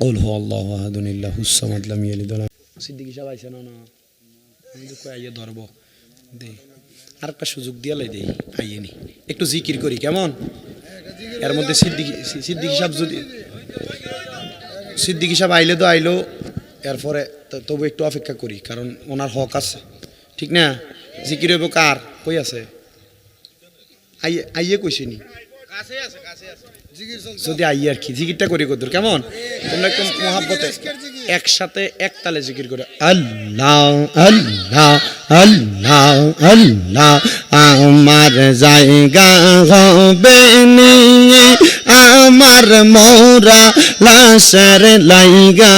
قل هو الله احد الله الصمد لم يلد ولم يولد। সিদ্দিকী সাহেব আইছে না? আমি তো কই আইয়া ধরবো দে, আরেকটা সুযোগ দিয়া লাই দেই, আইয়েনি একটু জিকির করি কেমন? এর মধ্যে সিদ্দিকী সাহেব যদি সিদ্দিকী সাহেব আইলে তো আইলো, এরপরে তবু একটু অপেক্ষা করি, কারণ ওনার হক আছে, ঠিক না? জিকির হইব কার? কই আছে? আইয়ে কইছেনি যদি আইয়ে আর কি জিকিরটা করি কদুর কেমন? তোমরা একদম মহাব্বতে একসাথে এক তালে জিকির করে আল্লাহ আল্লাহ আল্লাহ আল্লাহ। আমার জায়গা হবে নিয়ে আমার মোরা লাশের লাইগা,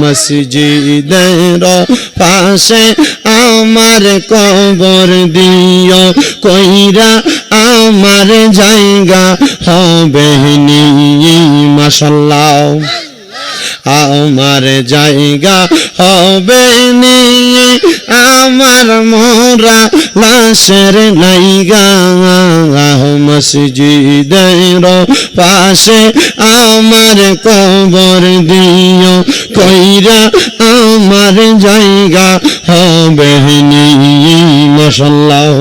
মসজিদের পাশে আমার কবর দিও কইরা আমার জায়গা হবে নিয়ে। মাশাআল্লাহ। আমার জায়গা হবে নিয়ে আমার মোরা লাশের লাইগা, মসজিদের পাশে আমার কবর দিও কইরা আমার জায়গা হবে নিয়ে। মাশাআল্লাহ।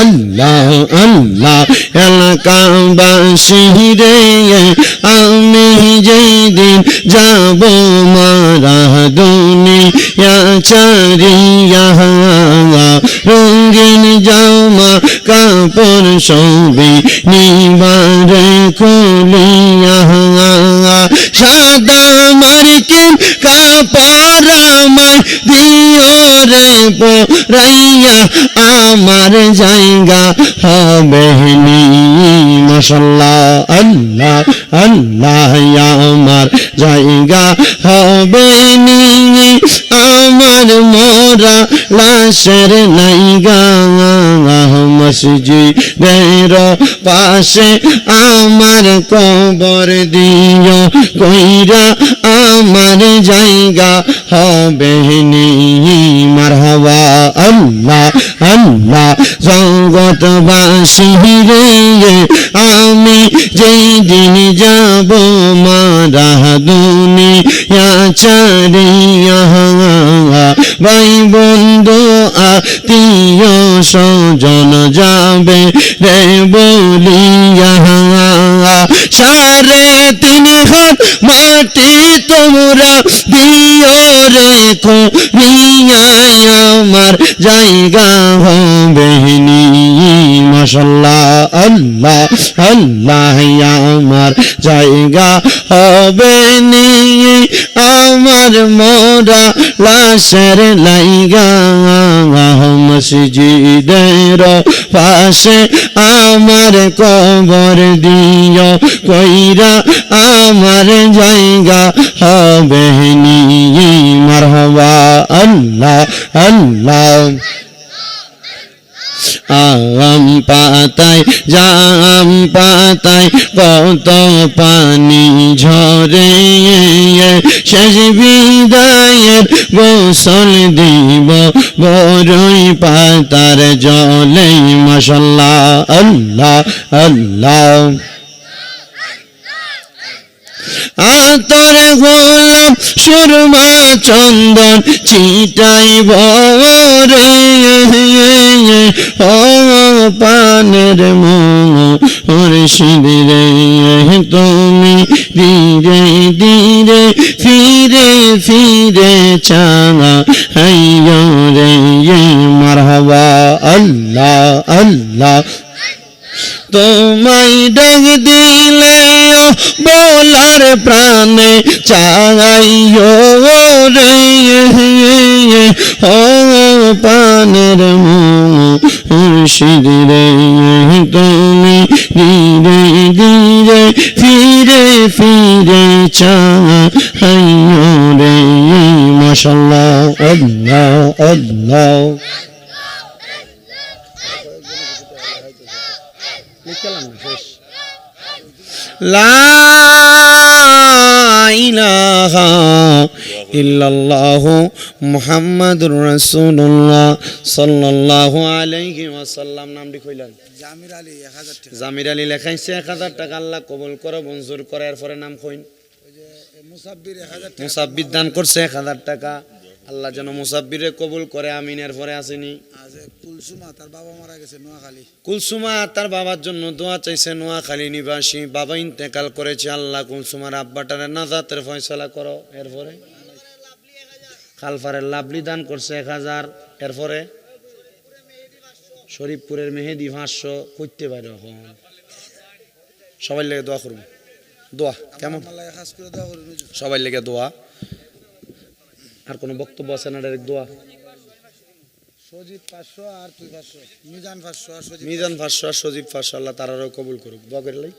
আল্লাহ আল্লাহ। এলাকাবাসী রে আমি যেদিন যাব মারা দুনিয়া ছাড়িয়া, রঙিন জামা কাপড় সবই নিবারে খুলিয়া, সাদা মার্কিন কাপড় আমায় দিও রে পরাইয়া আমার জায়গা হবে নি। মাশাআল্লাহ। আল্লাহ আল্লাহ। আমার জায়গা হবে নি আমার মোরা লাশের লাইগা, মসজিদের পাশে আমার কবর দিও কইরা আমার জায়গা হবে নি। মারহাবা। আল্লাহ আল্লাহ। জগৎবাসী রে আমি যেই দিন যাব মারা দুনিয়া ছাড়িয়া, ভাই বন্ধু আত্মীয় স্বজন যাবে রে বলিয়া, 3.5 হাত মাটি তোমরা দিও রে করিয়ায় আমার জায়গা হবে নি মাশাআল্লাহ আল্লাহ আল্লাহ আমার জায়গা হবে নি আমার মোরা লাশের লাইগা মসজিদের পাশে আমার কবর দিও কইরা আমার জায়গা হবে নি মারহাবা আল্লাহ আল্লাহ আম পাতায় জাম পাতায় কত পানি ঝরে শেষ বিদায়ের গোসল দিব বড়ই পাতার জলে মাশাআল্লাহ আল্লাহ আল্লাহ আতর গোলাপ সুরমা চন্দন ছিটাইব রে ও পানের মুর্শিদ রে তুমি ধীরে ধীরে ফিরে ফিরে চাঙা হাইয়ো রে মারহাবা আল্লাহ আল্লাহ তোমায় ডাক দিলে বলার প্রাণে চাইও রে ও পানের মুর্শিদ রে তুমি ধীরে ধীরে ফিরে ফিরে চাইও রে মাশাআল্লাহ আল্লাহ আল্লাহ লা ইলাহা ইল্লাল্লাহু মুহাম্মাদুর রাসূলুল্লাহ সাল্লাল্লাহু আলাইহি ওয়াসাল্লাম নামটি কইলেন জামির আলী 1000 টাকা জামির আলী লেখাইছে 1000 টাকা আল্লাহ কবুল করে মঞ্জুর করে এরপরে নাম কইন ওই যে মুসাব্বির 1000 টাকা মুসাব্বির দান করছে 1000 টাকা আল্লাহ যেন মুসাব্বিরে কবুল করে আমিন এরপরে আসেনি আছে কুলসুমা তার বাবা মারা গেছে নোয়াখালী কুলসুমা তার বাবার জন্য দোয়া চাইছে নোয়াখালী নিবাসী বাবা ইন্তেকাল করেছে আল্লাহ কুলসুমার আব্বাটার নাজাতের ফয়সালা করো এরপরে খালফারের লাভলি দান করছে 1000 এরপরে শরীফপুরের মেহেদি 500 করতে পারে এখন সবাই লেগে দোয়া করুন দোয়া কেমন আল্লাহ খাস করে দাও করে হুজুর সবাই লেগে দোয়া আর কোনো বক্তব্য আছে না ডাইরেক্ট দোয়া সজীব 500 আর তুই 500 মিজান 500 আর সজীব মিজান 500 আর সজীব 500 আল্লাহ তারারও কবুল করুক দোয়া করে লাই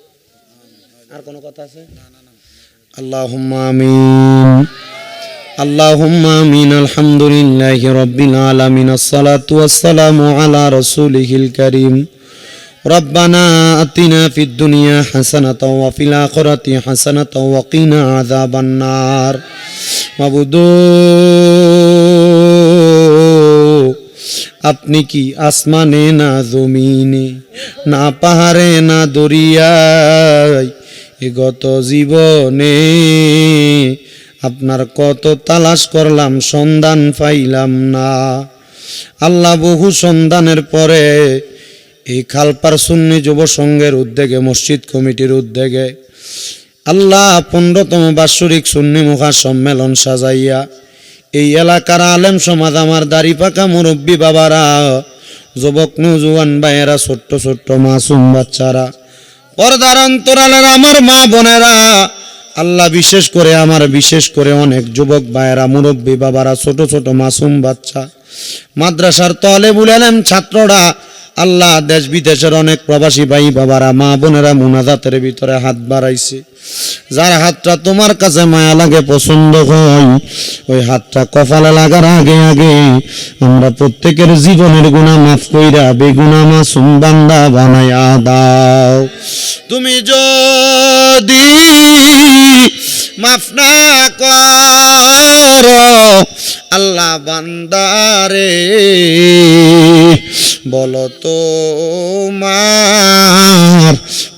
আর কোনো কথা আছে না না না আল্লাহুম্মা আমিন আল্লাহুম্মা আমিন আলহামদুলিল্লাহি রাব্বিল আলামিন আসসালাতু ওয়াসসালামু আলা রাসূলিহিল কারীম ربنا آتنا في الدنيا حسنة وفي الآخرة حسنة وقنا عذاب النار মাবুদু আপনি কি আসমানে না জমিনে না পাহাড়ে না দরিয়ায় এ গত জীবনে আপনার কত তালাশ করলাম সন্ধান পাইলাম না আল্লাহ বহু সন্ধানের পরে এই খালপার সুন্নি যুব সংঘের উদ্যোগে মসজিদ কমিটির উদ্যোগে আল্লাহ 15তম বাৎসরিক সুন্নি মুখা সম্মেলন সাজাইয়া এই এলাকার আলেম সমাজ আমার দাড়ি পাকা মুরব্বী বাবারা যুবক নৌজওয়ান ভাইয়েরা ছোট্ট ছোট্ট মাসুম বাচ্চারা পর্দার অন্তরালের আমার মা বোনেরা আল্লাহ বিশেষ করে অনেক যুবক ভাইয়েরা মুরব্বী বাবারা ছোট ছোট মাসুম বাচ্চা মাদ্রাসার তালেবুল ইলম ছাত্ররা আল্লাহ দেশ বিদেশের অনেক প্রবাসী ভাই বাবারা মা বোনেরা মুনাজাতের ভিতরে হাত বাড়াইছে যার হাতটা তোমার কাছে মায়া লাগে পছন্দ হয় ওই হাতটা কপালে লাগার আগে আগে আমরা প্রত্যেকের জীবনের গুনাহ মাফ কইরা বেগুনাহ মাসুম বান্দা বানায়া দাও তুমি যদি মাফ না করো আল্লাহ বান্দারে বলো তো মার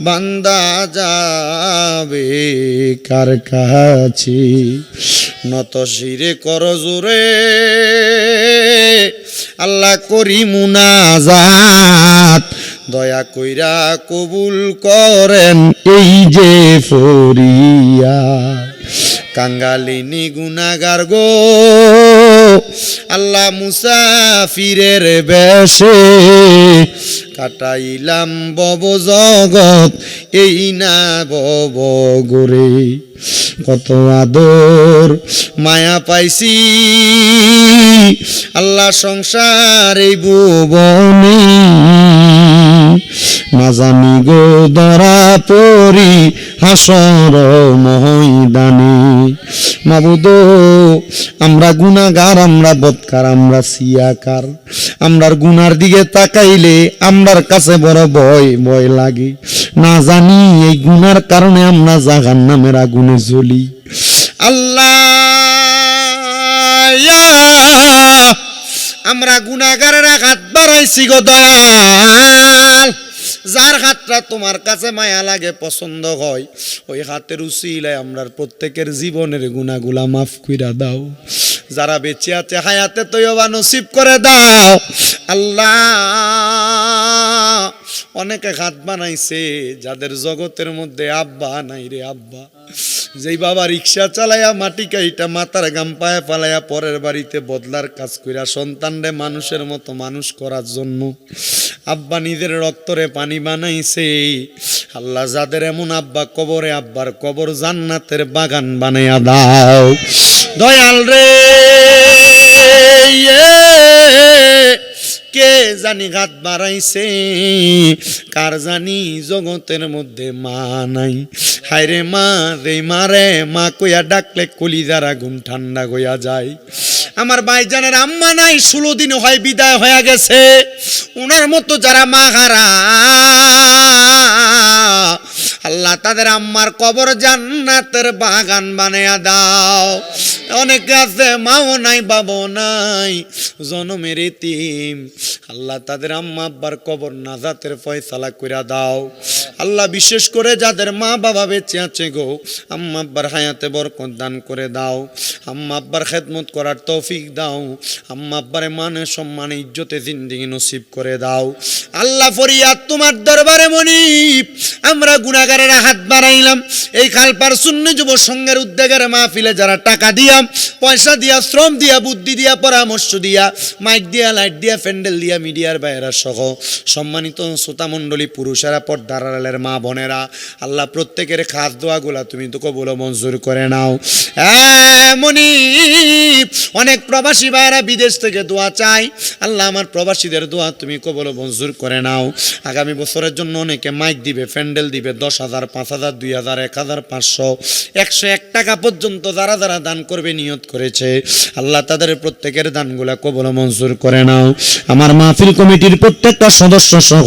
বান্দা যাবে কার কাছে নত শিরে কর জোরে আল্লাহ করি মুনাজাত দয়া কইরা কবুল করেন এই যে ফরিয়া কাঙ্গালিনী গুনাহগার গো আল্লাহ মুসাফিরের বেশে কাটাইলাম বব জগৎ এই না বব গোরে কত আদর মায়া পাইছি আল্লাহ সংসার এই ভুবনে না জানি গো ধরা পরি হাসর ময়দানে মাবুদ আমরা গুনাহগার আমরা বদকার আমরা সিয়াকার আমরার গুনার দিকে তাকাইলে আমরার কাছে বড় ভয় ভয় লাগে না জানি এই গুনার কারণে আমরা জাহান্নামের আগুনে জ্বলি আল্লাহ আমরা গুনাহগারেরা হাত বাড়াইছি গো দয়াল যার হাতটা তোমার কাছে মায়া লাগে পছন্দ হয় ওই হাতের উসিলায় আমরার প্রত্যেকের জীবনের গুনাহগুলা মাফ কইরা দাও যারা বেঁচে আছে হায়াতে তয়বা নসিব করে দাও আল্লাহ অনেকে হাত বানাইছে যাদের জগতের মধ্যে আব্বা নাই রে আব্বা যেই বাবা রিক্সা চালাইয়া মাটি কাইটা মাথার গাম পায়ে ফালাইয়া পরের বাড়িতে বদলার কাজ কইরা সন্তানরে মানুষের মতো মানুষ করার জন্য আব্বা নিজের রক্তরে পানি বানাইছে আল্লাহ যাদের এমন আব্বা কবরে আব্বার কবর জান্নাতের বাগান বানাইয়া দাও দয়াল রে কে জানি হাত বাড়াইছে কার জানি জগতের মধ্যে মা নাই হায়রে মা রে মারে মা কইয়া ডাকলে কলিজার আগুন ঠান্ডা হইয়া যায় আমার ভাইজানের আম্মা নাই 16 দিন হয় বিদায় হয়ে গেছে উনার মতো যারা মা হারা আল্লাহ তাদের আম্মার কবর জান্নাতের বাগান বানায়া দাও অনেকে আছে মাও নাই বাবাও নাই জনমের এতিম আল্লাহ তাদের আম্মা আব্বার কবর নাজাতের ফয়সালা কইরা দাও আল্লাহ বিশেষ করে যাদের মা বাবা বেঁচে আছে গো আম্মা আব্বার হায়াতে বরকত দান করে দাও আম্মা আব্বার খেদমত করার তৌফিক দাও আম্মা আব্বারে মানে সম্মানে ইজ্জতে জিন্দেগি নসিব করে দাও আল্লাহ ফরিয়াদ তোমার দরবারে মনিব আমরা গুনাহগারেরা হাত বাড়াইলাম এই খালপার সুন্নি যুব সংঘের উদ্যোগের মাহফিলে যারা টাকা দিয়া পয়সা দিয়া শ্রম দিয়া বুদ্ধি দিয়া পরামর্শ দিয়া মাইক দিয়া লাইট দিয়া প্যান্ডেল দিয়া মিডিয়ার বাইরা সহ সম্মানিত শ্রোতা মণ্ডলী পুরুষেরা পর্দার আড়ালের মা বোনেরা আল্লাহ প্রত্যেকের খাস দোয়াগুলা তুমি তো কবুল মঞ্জুর করে নাও মনিব অনেক প্রবাসী ভাইরা বিদেশ থেকে দোয়া চাই আল্লাহ আমার প্রবাসীদের দোয়া তুমি কবুল মঞ্জুর করে নাও আগামী বছরের জন্য অনেকে মাইক দিবে প্যান্ডেল দিবে 10,000 5,000 2,000 1,500 101 টাকা পর্যন্ত যারা যারা দান করবে নিয়ত করেছে আল্লাহ তাদের প্রত্যেকের দানগুলা কবুল মঞ্জুর করে নাও আমার মাহফিল কমিটির প্রত্যেকটা সদস্য সহ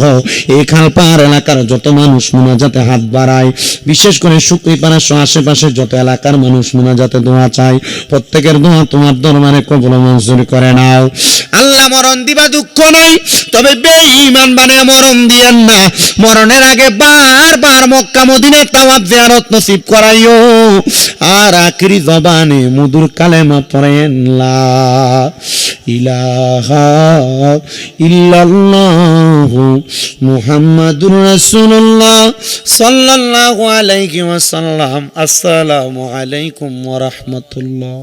এই খালপাড় এলাকার যত মানুষ মুনাজাতে হাত বাড়ায় বিশেষ করে শুকরিপাড়া সহ আশেপাশে যত এলাকার মানুষ মুনাজাতে দোয়া চায় প্রত্যেকের দোয়া তোমার দরবারে কবুল মঞ্জুর করে নাও আল্লাহ মরণ দিবা দুঃখ নাই তবে বেঈমান বানায় মরণ দিয়েন না মরণের আগে বারবার মক্কা মদিনা তাওয়াফ জিয়ারত নসিব করাইও আর আখিরি জবানে মধুর কালেমা পড়েন লা ইলাহা ইল্লাল্লাহু মুহাম্মাদুর রাসূলুল্লাহ সাল্লাল্লাহু আলাইহি ওয়াসাল্লাম আসসালামু আলাইকুম ওয়া রাহমাতুল্লাহ।